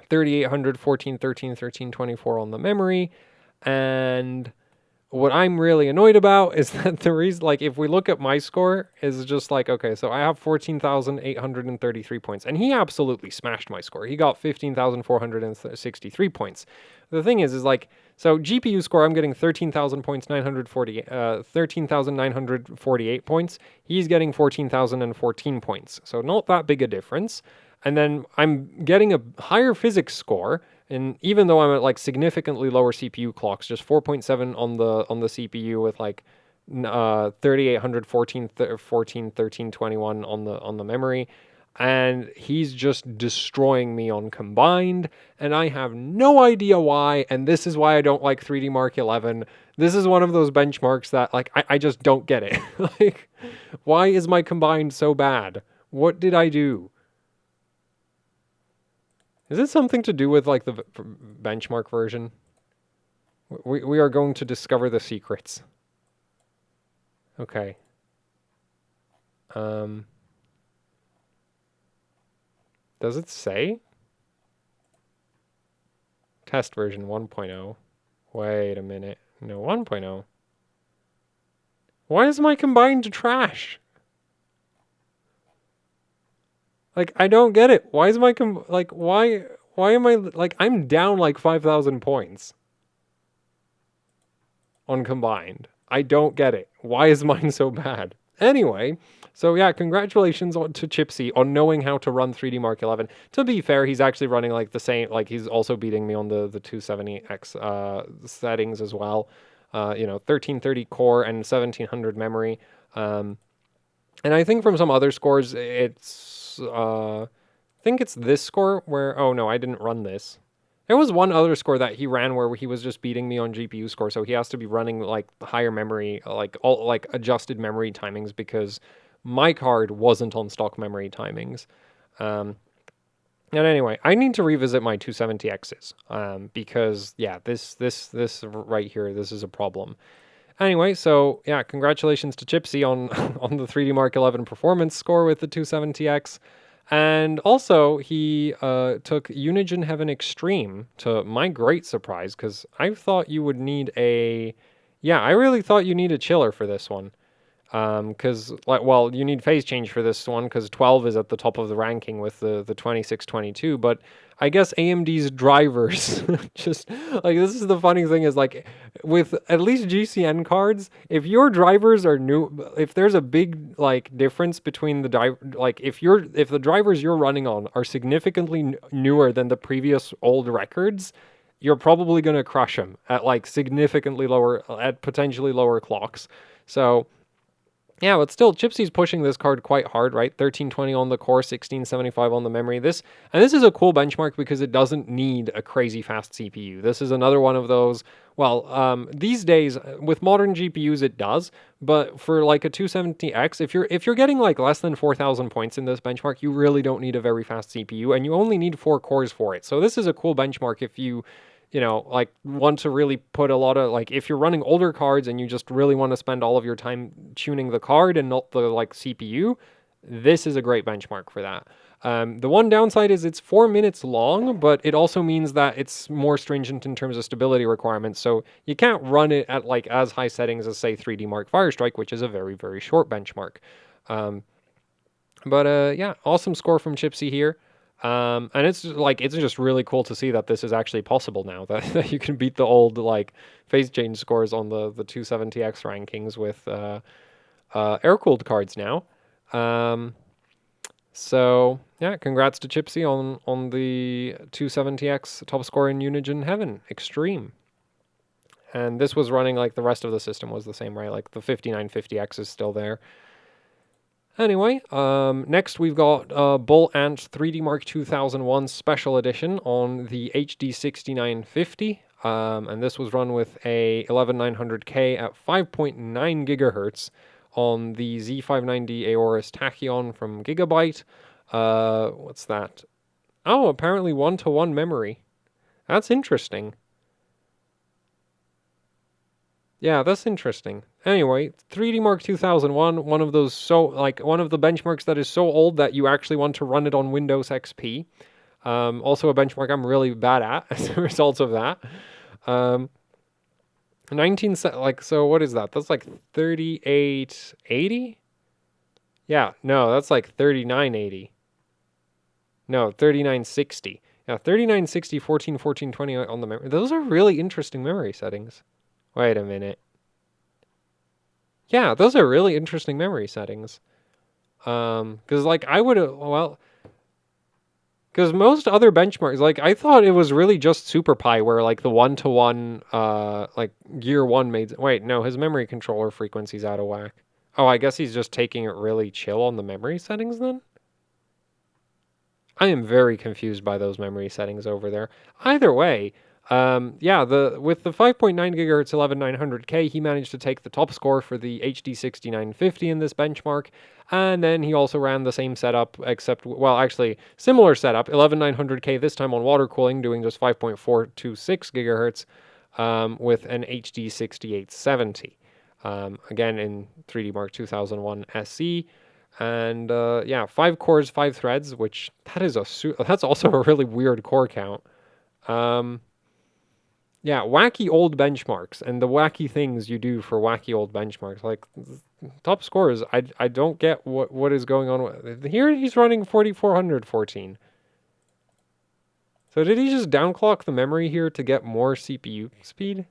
3800, 1413, 1324 on the memory. And what I'm really annoyed about is that the reason, like, if we look at my score, is just like, okay, so I have 14,833 points, and he absolutely smashed my score. He got 15,463 points. The thing is like, so GPU score, I'm getting 13,000 points, 13,948 points. He's getting 14,014 points, so not that big a difference. And then I'm getting a higher physics score, and even though I'm at like significantly lower CPU clocks, just 4.7 on the CPU with like 3800, 14, 1321 on the memory, and he's just destroying me on combined, and I have no idea why, and this is why I don't like 3D Mark 11. This is one of those benchmarks that, like, I just don't get it. Like, why is my combined so bad? What did I do? Is it something to do with, like, the benchmark version? We are going to discover the secrets. Okay. Does it say? Test version 1.0. Wait a minute. No, 1.0. Why is my combined trash? Like, I don't get it. Why is my why am I, like, I'm down like 5,000 points on combined. I don't get it. Why is mine so bad? Anyway, so yeah, congratulations to Chipsy on knowing how to run 3D Mark 11. To be fair, he's actually running like the same, like he's also beating me on the 270X settings as well. 1330 core and 1700 memory. And I think from some other scores, it's, I think it's this score where, oh no, I didn't run this. There was one other score that he ran where he was just beating me on GPU score, so he has to be running like higher memory, like all like adjusted memory timings because my card wasn't on stock memory timings. And anyway, I need to revisit my 270Xs because yeah, this right here, this is a problem. Anyway, so yeah, congratulations to Chipsy on on the 3D Mark 11 performance score with the 270X. And also, he took Unigine Heaven Extreme to my great surprise, because I thought you would need a... Yeah, I really thought you need a chiller for this one. Because, like, well, you need phase change for this one, because 12 is at the top of the ranking with the 2622, but I guess AMD's drivers just... Like, this is the funny thing is, like, with at least GCN cards, if your drivers are new... If there's a big, like, difference between the... Like, if the drivers you're running on are significantly newer than the previous old records, you're probably going to crush them at, like, significantly lower... At potentially lower clocks. So... Yeah, but still, Chipsy's pushing this card quite hard, right? 1320 on the core, 1675 on the memory. This is a cool benchmark because it doesn't need a crazy fast CPU. This is another one of those. Well, these days with modern GPUs it does, but for like a 270X, if you're getting like less than 4,000 points in this benchmark, you really don't need a very fast CPU, and you only need 4 cores for it. So this is a cool benchmark if you like want to really put a lot of, like, if you're running older cards and you just really want to spend all of your time tuning the card and not the, like, CPU, this is a great benchmark for that. The one downside is it's 4 minutes long, but it also means that it's more stringent in terms of stability requirements, so you can't run it at, like, as high settings as, say, 3D Mark Firestrike, which is a very, very short benchmark. Yeah, awesome score from Chipsy here. And it's just really cool to see that this is actually possible now, that you can beat the old, like, phase change scores on the 270X rankings with air-cooled cards now. So yeah, congrats to Chipsy on the 270X top score in Unigine Heaven Extreme. And this was running, like, the rest of the system was the same, right? Like, the 5950X is still there. Anyway, next we've got Bull Ant 3D Mark 2001 Special Edition on the HD 6950. And this was run with a 11900K at 5.9 gigahertz on the Z590 Aorus Tachyon from Gigabyte. What's that? Oh, apparently 1-to-1 memory. That's interesting. Yeah, that's interesting. Anyway, 3D Mark 2001, one of those one of the benchmarks that is so old that you actually want to run it on Windows XP. Also a benchmark I'm really bad at as a result of that. 19, so what is that? That's like 3880? Yeah, no, that's like 3980. No, 3960. Yeah, 3960, 1420 on the memory. Those are really interesting memory settings. Wait a minute. Yeah, those are really interesting memory settings. Because, like, I would have, well... Because most other benchmarks, like I thought it was really just SuperPi where like the 1-to-1 like Gear 1 made. Wait, no, his memory controller frequency's out of whack. Oh, I guess he's just taking it really chill on the memory settings then? I am very confused by those memory settings over there. Either way, yeah, with the 5.9 gigahertz 11900K, he managed to take the top score for the HD 6950 in this benchmark, and then he also ran the same setup, except, well, actually, similar setup, 11900K this time on water cooling, doing just 5.426 gigahertz with an HD 6870. Again, in 3D Mark 2001 SE. And yeah, 5 cores, 5 threads, which that's also a really weird core count. Yeah, wacky old benchmarks and the wacky things you do for wacky old benchmarks. Like top scores, I don't get what is going on. Here he's running 4414. So did he just downclock the memory here to get more CPU speed?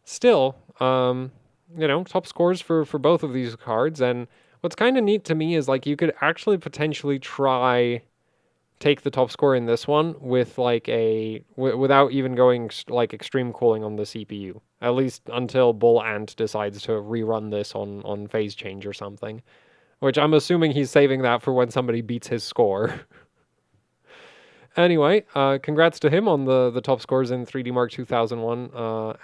Still, top scores for both of these cards. And what's kind of neat to me is like you could actually potentially take the top score in this one with like without even going like extreme cooling on the CPU. At least until Bull Ant decides to rerun this on phase change or something. Which I'm assuming he's saving that for when somebody beats his score. Anyway, congrats to him on the top scores in 3D Mark 2001.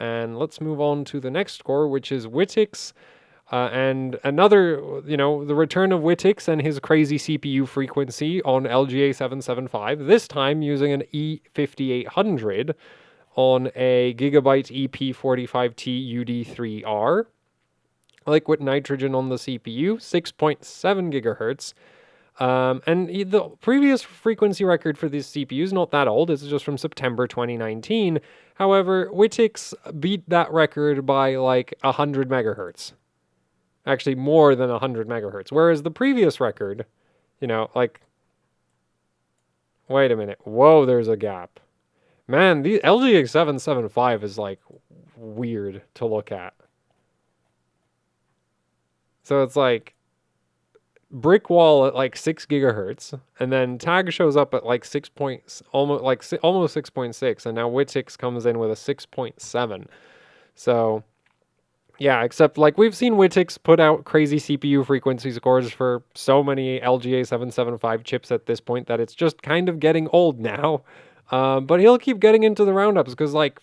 And let's move on to the next score, which is wittix. And another, the return of wittix and his crazy CPU frequency on LGA 775, this time using an E5800 on a Gigabyte EP45T UD3R. Liquid nitrogen on the CPU, 6.7 gigahertz. And the previous frequency record for this CPU is not that old. It's just from September 2019. However, wittix beat that record by like 100 megahertz. Actually, more than 100 megahertz. Whereas the previous record, like... Wait a minute. Whoa, there's a gap. Man, the LGX 775 is like weird to look at. So it's like brick wall at like 6 gigahertz, and then tag shows up at like almost 6.6, and now wittix comes in with a 6.7. So yeah, except like we've seen wittix put out crazy CPU frequency scores for so many LGA 775 chips at this point that it's just kind of getting old now. But he'll keep getting into the roundups because like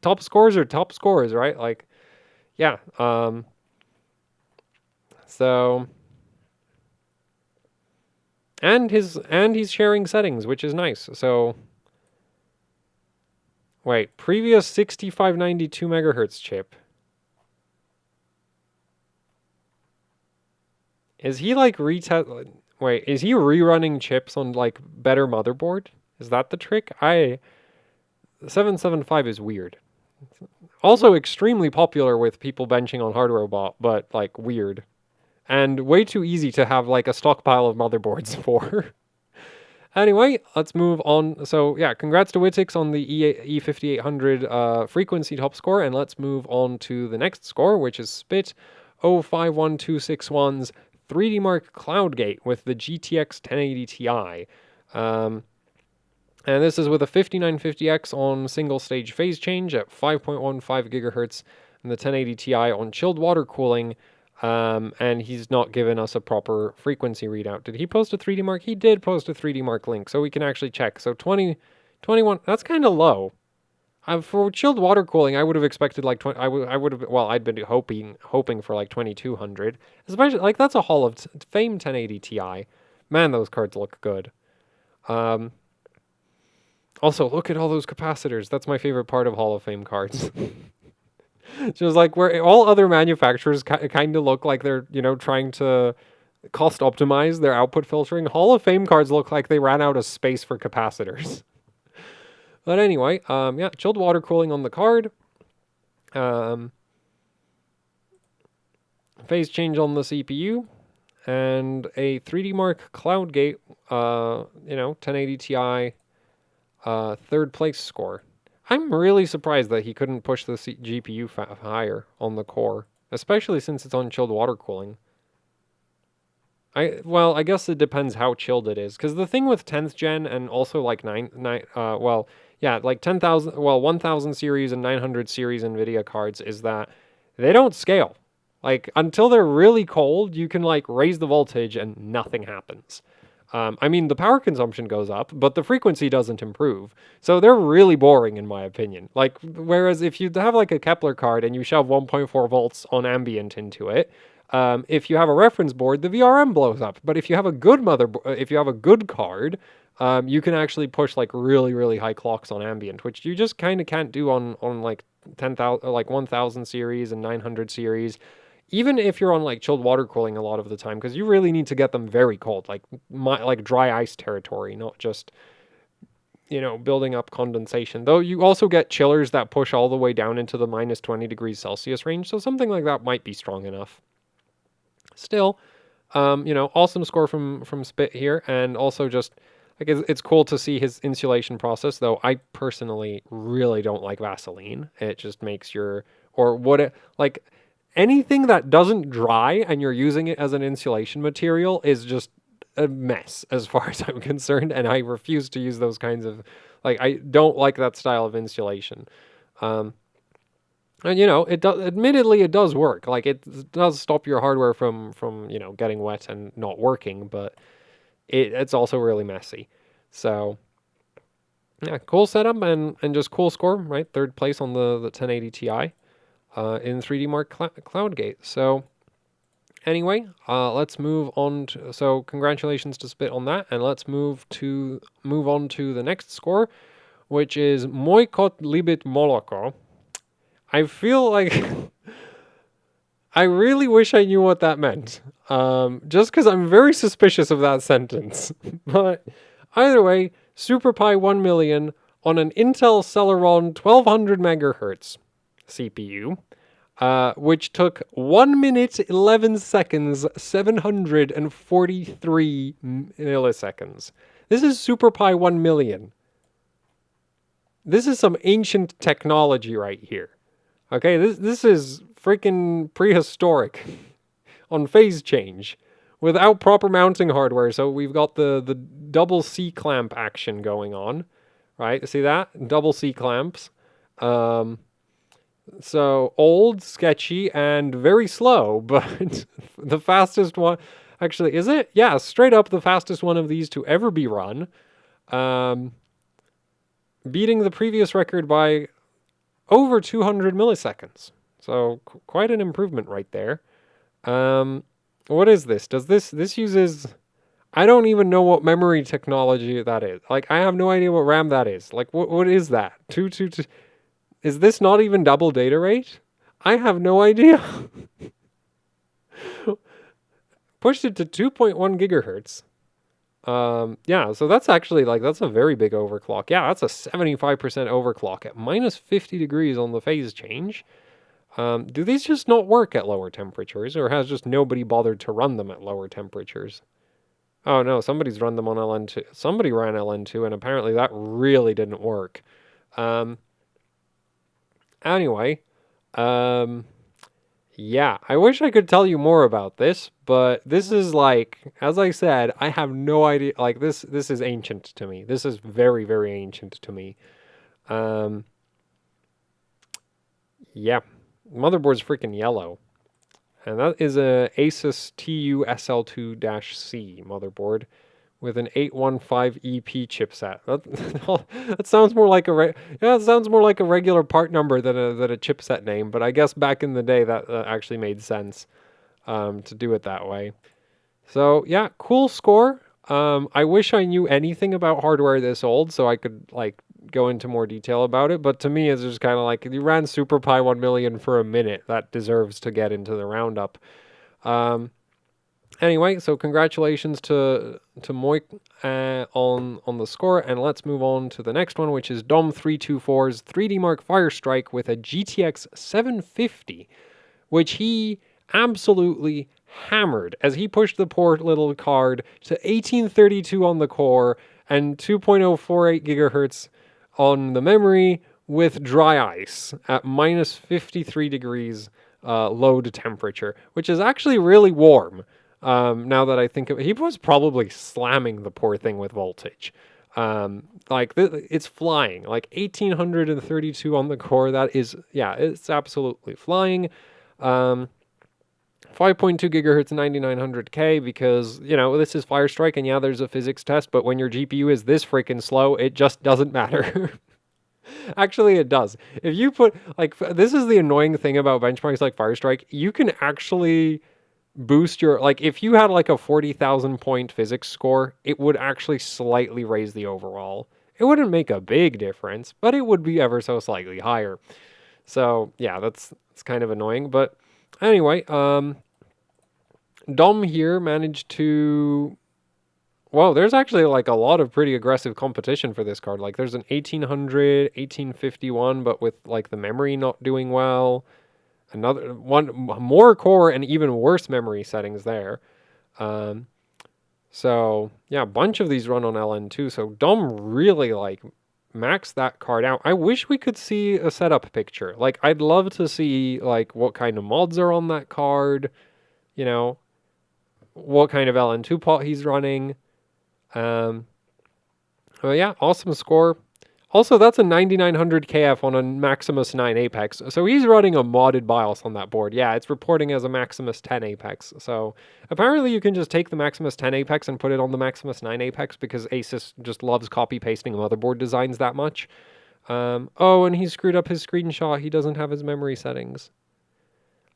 top scores are top scores, right? Like, yeah. So, and he's sharing settings, which is nice. So, wait, previous 6592 megahertz chip. Is he like is he rerunning chips on like better motherboard? Is that the trick? 775 is weird. Also extremely popular with people benching on HWbot, but like weird. And way too easy to have like a stockpile of motherboards for. Anyway, let's move on. So yeah, congrats to wittix on the E5800 frequency top score, and let's move on to the next score, which is Spit 051261's 3D Mark Cloudgate with the GTX 1080 Ti. And this is with a 5950X on single stage phase change at 5.15 gigahertz and the 1080 Ti on chilled water cooling. And he's not given us a proper frequency readout. Did he post a 3D Mark? He did post a 3D Mark link, so we can actually check. So 21, that's kind of low. For chilled water cooling, I would have expected like 20. I'd been hoping for like 2200. Especially like that's a Hall of Fame 1080 Ti. Man, those cards look good. Also, look at all those capacitors. That's my favorite part of Hall of Fame cards. Just like where all other manufacturers kind of look like they're, trying to cost optimize their output filtering. Hall of Fame cards look like they ran out of space for capacitors. But anyway, yeah, chilled water cooling on the card. Phase change on the CPU. And a 3D Mark Cloudgate, 1080 Ti, third place score. I'm really surprised that he couldn't push the GPU higher on the core, especially since it's on chilled water cooling. Well, I guess it depends how chilled it is, because the thing with 10th gen and also like well, yeah, like 10,000, well, 1000 series and 900 series NVIDIA cards is that they don't scale. Like until they're really cold, you can like raise the voltage and nothing happens. I mean, the power consumption goes up, but the frequency doesn't improve. So they're really boring, in my opinion. Like, whereas if you have like a Kepler card and you shove 1.4 volts on ambient into it, if you have a reference board, the VRM blows up. But if you have a good if you have a good card, you can actually push like really, really high clocks on ambient, which you just kind of can't do on like 10,000, like 1000 series and 900 series. Even if you're on like chilled water cooling a lot of the time, because you really need to get them very cold, like dry ice territory, not just building up condensation. Though you also get chillers that push all the way down into the minus 20 degrees Celsius range, so something like that might be strong enough. Still, awesome score from Spit here, and also just like it's cool to see his insulation process. Though I personally really don't like Vaseline. It just makes like anything that doesn't dry and you're using it as an insulation material is just a mess as far as I'm concerned, and I refuse to use those kinds of I don't like that style of insulation. And it does. Admittedly, it does work. Like it does stop your hardware from getting wet and not working, but it's also really messy. So yeah, cool setup and just cool score, right? Third place on the 1080 Ti in 3D Mark CloudGate. So anyway, let's move on so congratulations to Spit on that, and let's move on to the next score, which is Moi kot libit moloko. I feel like I really wish I knew what that meant. Just because I'm very suspicious of that sentence. But either way, SuperPi 1 million on an Intel Celeron 1200 megahertz CPU, which took 1 minute 11 seconds 743 milliseconds. This is SuperPi 1 million. This is some ancient technology right here. Okay, this is freaking prehistoric on phase change without proper mounting hardware. So we've got the double C clamp action going on, right? See that? Double C clamps. So old, sketchy, and very slow, but the fastest one, actually, is it? Yeah, straight up the fastest one of these to ever be run. Beating the previous record by over 200 milliseconds. So quite an improvement right there. What is this? Does this uses... I don't even know what memory technology that is. Like, I have no idea what RAM that is. Like, what is that? 222... Is this not even double data rate? I have no idea. Pushed it to 2.1 gigahertz. Yeah, so that's actually that's a very big overclock. Yeah, that's a 75% overclock at minus 50 degrees on the phase change. Do these just not work at lower temperatures, or has just nobody bothered to run them at lower temperatures? Oh no, somebody's run them on LN2. Somebody ran LN2, and apparently that really didn't work. Anyway, yeah, I wish I could tell you more about this, but this is as I said, I have no idea. Like this is ancient to me. This is very, very ancient to me. Yeah, motherboard's freaking yellow, and that is a Asus TU SL2-C motherboard with an 815 EP chipset. That sounds more like it sounds more like a regular part number than a chipset name. But I guess back in the day that actually made sense to do it that way. So yeah, cool score. I wish I knew anything about hardware this old so I could go into more detail about it. But to me, it's just kind of like you ran SuperPi 1 million for a minute. That deserves to get into the roundup. Anyway, so congratulations to Moik on the score, and let's move on to the next one, which is Dom324's 3D Mark Firestrike with a GTX 750, which he absolutely hammered as he pushed the poor little card to 1832 on the core and 2.048 gigahertz on the memory with dry ice at minus 53 degrees load temperature, which is actually really warm. Now that I think of it, he was probably slamming the poor thing with voltage. Like it's flying, like 1832 on the core. That is, yeah, it's absolutely flying. 5.2 gigahertz 9900K because, you know, this is Firestrike and yeah, there's a physics test, but when your GPU is this freaking slow, it just doesn't matter. Actually, it does. If you put, like, this is the annoying thing about benchmarks like Firestrike, you can actually boost your, like, if you had like a 40,000 point physics score, it would actually slightly raise the overall. It wouldn't make a big difference, but it would be ever so slightly higher. So, yeah, that's kind of annoying, but anyway, Dom here managed to... Well, there's actually like a lot of pretty aggressive competition for this card. Like there's an 1800, 1851, but with like the memory not doing well. Another one, more core and even worse memory settings there. So yeah, a bunch of these run on LN2. So Dom really like maxed that card out. I wish we could see a setup picture. Like I'd love to see like what kind of mods are on that card. You know, what kind of LN2 pot he's running. Well, yeah, awesome score. Also, that's a 9900 KF on a Maximus 9 Apex. So he's running a modded BIOS on that board. Yeah, it's reporting as a Maximus 10 Apex. So apparently you can just take the Maximus 10 Apex and put it on the Maximus 9 Apex because Asus just loves copy-pasting motherboard designs that much. Oh, and he screwed up his screenshot. He doesn't have his memory settings.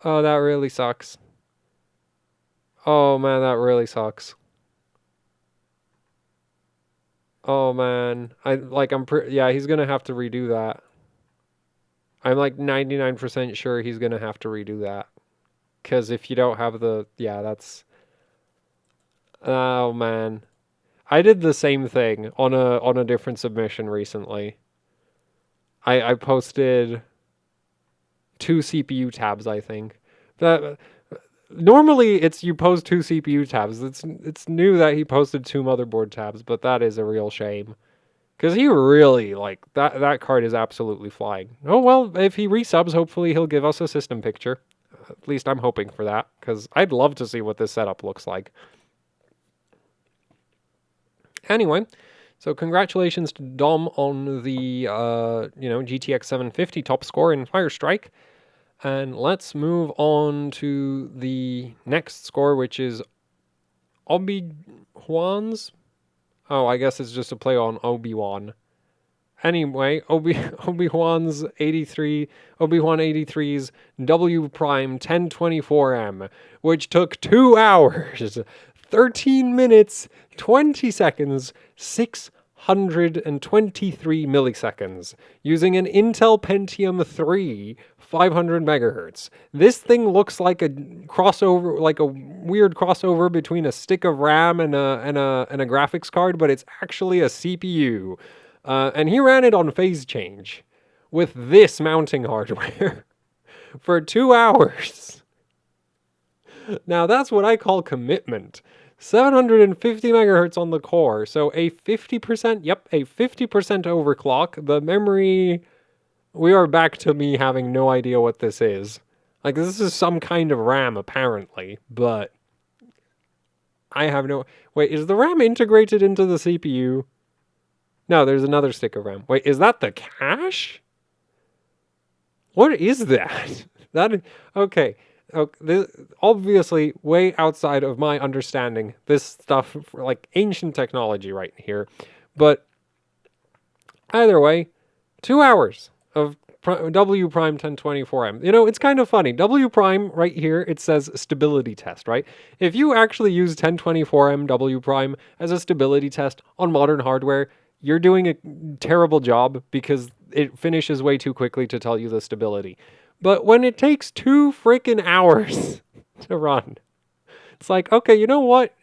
Oh, that really sucks. Oh, man, that really sucks. Oh man, yeah, he's gonna have to redo that. I'm like 99% sure he's gonna have to redo that. Cause if you don't have yeah, that's, oh man. I did the same thing on a different submission recently. I posted 2 CPU tabs, I think. That normally it's you post 2 CPU tabs. It's new that he posted 2 motherboard tabs, but that is a real shame. Because he really, like, that card is absolutely flying. Oh, well, if he resubs, hopefully he'll give us a system picture. At least I'm hoping for that, because I'd love to see what this setup looks like. Anyway, so congratulations to Dom on the, GTX 750 top score in Firestrike. And let's move on to the next score, which is Obiwan's. Oh, I guess it's just a play on Obiwan. Anyway, Obiwan's 83, Obiwan 83's W Prime 1024M, which took 2 hours, 13 minutes, 20 seconds, 623 milliseconds, using an Intel Pentium III 500 megahertz. This thing looks like a crossover, like a weird crossover between a stick of RAM and a graphics card, but it's actually a CPU. And he ran it on phase change with this mounting hardware for 2 hours. Now that's what I call commitment. 750 megahertz on the core, so a 50%, yep, a 50% overclock. The memory, we are back to me having no idea what this is. Like, this is some kind of RAM, apparently, but I have no... Wait, is the RAM integrated into the CPU? No, there's another stick of RAM. Wait, is that the cache? What is that? Okay. This, obviously, way outside of my understanding. This stuff, like ancient technology right here. But either way, 2 hours of W Prime 1024M. You know, it's kind of funny. W Prime right here, it says stability test, right? If you actually use 1024M W Prime as a stability test on modern hardware, you're doing a terrible job because it finishes way too quickly to tell you the stability. But when it takes 2 freaking hours to run, it's like, okay, you know what?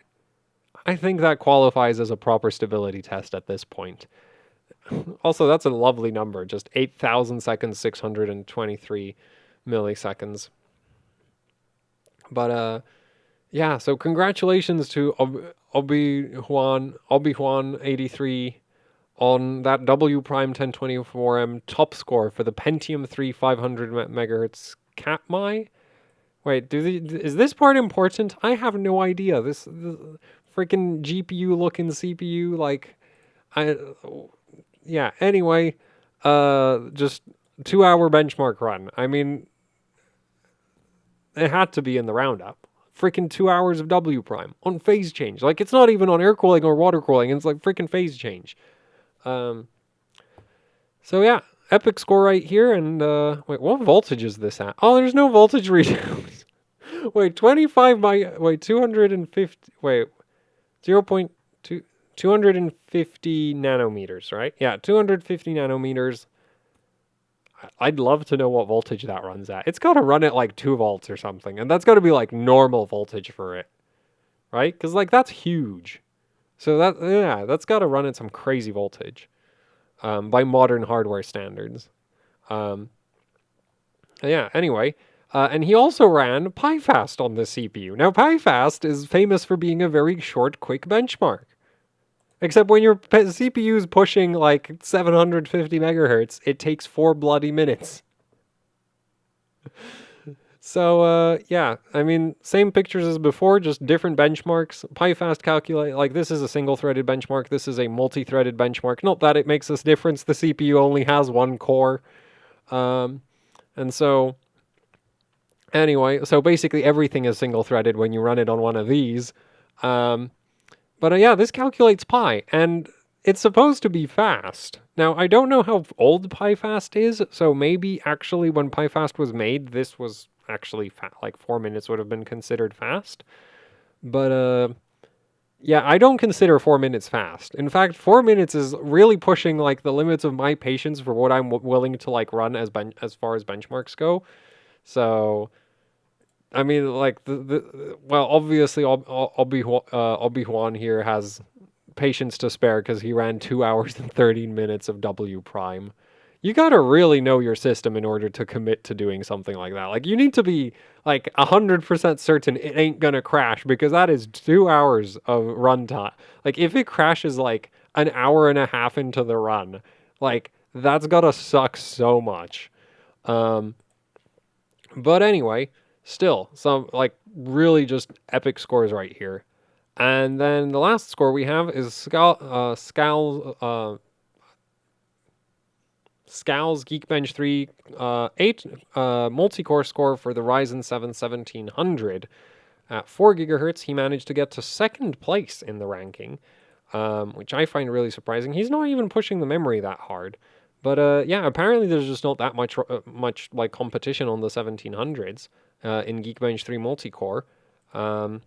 I think that qualifies as a proper stability test at this point. Also, that's a lovely number, just 8,000 seconds, 623 milliseconds. But, yeah, so congratulations to Obiwan 83 on that W Prime 1024M top score for the Pentium III 500 MHz Katmai, Wait, is this part important? I have no idea. This freaking GPU looking CPU, like, I, yeah. Anyway, just 2 hour benchmark run. I mean, it had to be in the roundup. Freaking 2 hours of W prime on phase change. Like, it's not even on air cooling or water cooling. It's like freaking phase change. So yeah, epic score right here. And wait, what voltage is this at? Oh, there's no voltage readouts. Wait, 25 by, wait, 250, wait, 0.2, 250 nanometers, right? Yeah, 250 nanometers. I'd love to know what voltage that runs at. It's got to run at like 2 volts or something, and that's got to be like normal voltage for it, right? Because like that's huge. So that, yeah, that's got to run at some crazy voltage by modern hardware standards. Um, yeah, anyway. And he also ran PyFast on the CPU. Now, PyFast is famous for being a very short, quick benchmark. Except when your CPU is pushing like 750 megahertz, it takes 4 bloody minutes. So, yeah, I mean, same pictures as before, just different benchmarks. PyFast calculate, like this is a single-threaded benchmark, this is a multi-threaded benchmark. Not that it makes a difference, the CPU only has 1 core. And so... Anyway, so basically everything is single-threaded when you run it on one of these. But yeah, this calculates pi, and it's supposed to be fast. Now, I don't know how old PyFast is, so maybe actually when PyFast was made, this was actually like 4 minutes would have been considered fast. But yeah, I don't consider 4 minutes fast. In fact, 4 minutes is really pushing like the limits of my patience for what I'm willing to like run as far as benchmarks go. So... I mean, like well, obviously, Obi-Wan here has patience to spare because he ran 2 hours and 13 minutes of W prime. You gotta really know your system in order to commit to doing something like that. Like, you need to be like 100% certain it ain't gonna crash because that is 2 hours of runtime. Like, if it crashes like an hour and a half into the run, like that's gotta suck so much. But anyway. Still, some like really just epic scores right here. And then the last score we have is Scal's Geekbench 3 8 multi-core score for the Ryzen 7 1700. At 4 gigahertz, he managed to get to second place in the ranking, which I find really surprising. He's not even pushing the memory that hard. But yeah, apparently there's just not that much like competition on the 1700s. In Geekbench 3 multi-core. And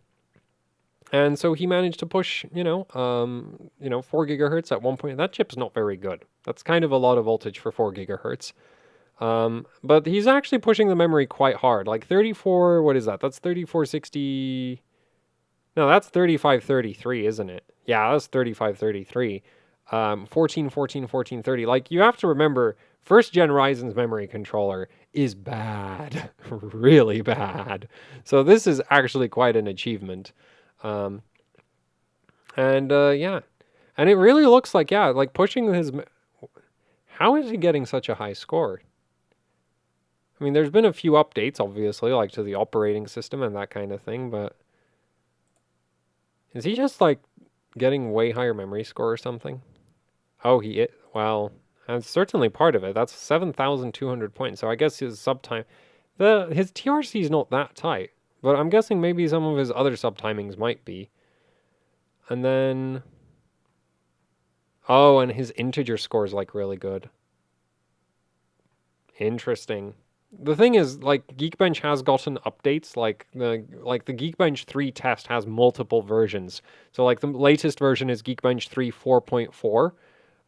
so he managed to push, 4 gigahertz at one point. That chip's not very good. That's kind of a lot of voltage for 4 gigahertz. But he's actually pushing the memory quite hard. Like 34, what is that? That's 3460... No, that's 3533, isn't it? Yeah, that's 3533. 1430. Like, you have to remember, first gen Ryzen's memory controller is bad. Really bad. So this is actually quite an achievement. Yeah. And it really looks like, yeah, like pushing his... How is he getting such a high score? I mean, there's been a few updates, obviously, like to the operating system and that kind of thing, but... Is he just, like, getting way higher memory score or something? Oh, well, that's certainly part of it. That's 7,200 points. So I guess his subtime, his TRC is not that tight, but I'm guessing maybe some of his other subtimings might be. And then, oh, and his integer score is like really good. Interesting. The thing is, like, Geekbench has gotten updates. Like the Geekbench 3 test has multiple versions. So like the latest version is Geekbench 3 4.4.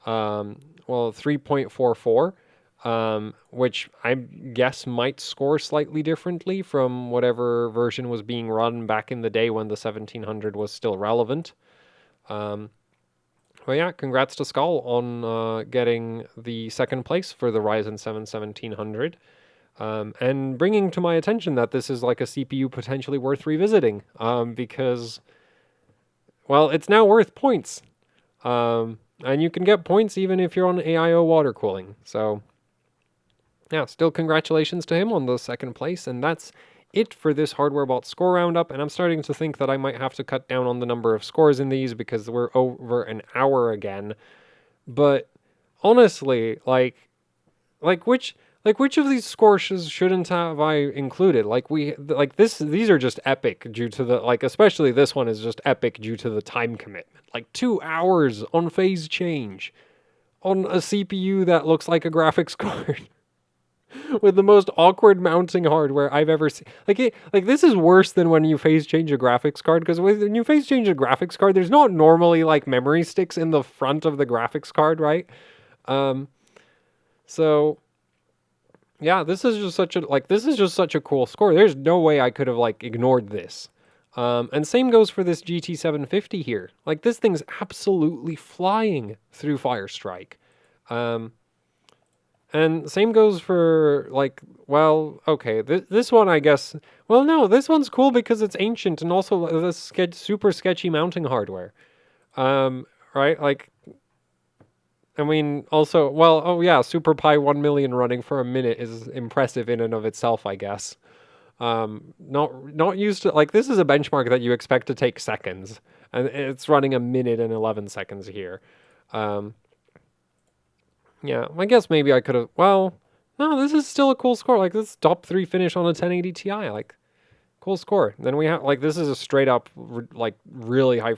3.44, which I guess might score slightly differently from whatever version was being run back in the day when the 1700 was still relevant. But yeah, congrats to Skull on getting the second place for the Ryzen 7 1700. And bringing to my attention that this is like a CPU potentially worth revisiting, because, well, it's now worth points. And you can get points even if you're on AIO water cooling. So, yeah, still congratulations to him on the second place. And that's it for this HWbot score roundup, and I'm starting to think that I might have to cut down on the number of scores in these because we're over an hour again. But honestly, which of these scores shouldn't have I included? These are just epic due to the especially this one is just epic due to the time commitment. Like 2 hours on phase change on a CPU that looks like a graphics card. With the most awkward mounting hardware I've ever seen. This is worse than when you phase change a graphics card, because when you phase change a graphics card, there's not normally like memory sticks in the front of the graphics card, right? So yeah, this is just such a cool score. There's no way I could have ignored this. And same goes for this GT750 here. Like, this thing's absolutely flying through Firestrike. And same goes for, okay, this one, I guess... Well, no, this one's cool because it's ancient and also the super sketchy mounting hardware. Right? I mean, also, well, oh yeah, Super Pi 1 million running for a minute is impressive in and of itself, I guess. Not used to... this is a benchmark that you expect to take seconds, and it's running a minute and 11 seconds here. Yeah, I guess maybe I could have... Well, no, this is still a cool score. This top 3 finish on a 1080 Ti. Cool score. Then we have... this is a straight up, really high...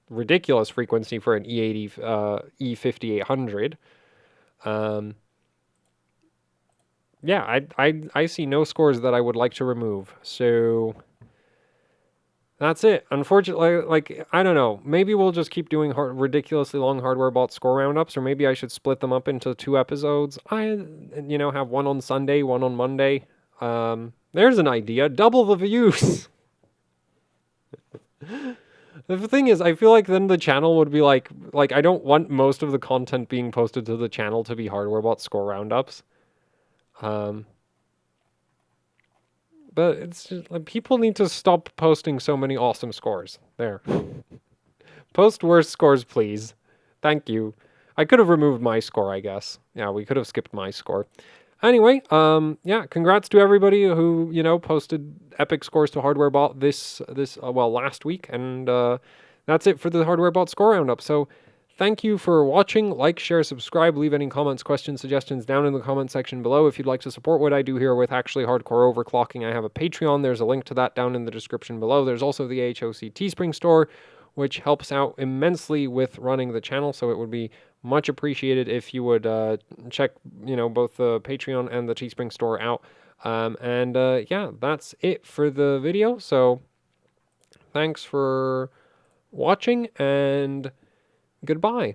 ridiculous frequency for an E80... E5800. Yeah, I see no scores that I would like to remove. So... That's it. Unfortunately, I don't know. Maybe we'll just keep doing ridiculously long HWbot score roundups, or maybe I should split them up into 2 episodes. Have one on Sunday, one on Monday. There's an idea. Double the views. The thing is, I feel like then the channel would be like I don't want most of the content being posted to the channel to be HWbot score roundups. But it's just, people need to stop posting so many awesome scores. There. Post worse scores, please. Thank you. I could have removed my score, I guess. Yeah, we could have skipped my score. Anyway, yeah, congrats to everybody who, posted epic scores to HWbot last week. And that's it for the HWbot score roundup. So thank you for watching. Like, share, subscribe, leave any comments, questions, suggestions down in the comment section below. If you'd like to support what I do here with actually hardcore overclocking, I have a Patreon. There's a link to that down in the description below. There's also the HOC Teespring store, which helps out immensely with running the channel. So it would be much appreciated if you would check, both the Patreon and the Teespring store out. Yeah, that's it for the video. So thanks for watching, and goodbye.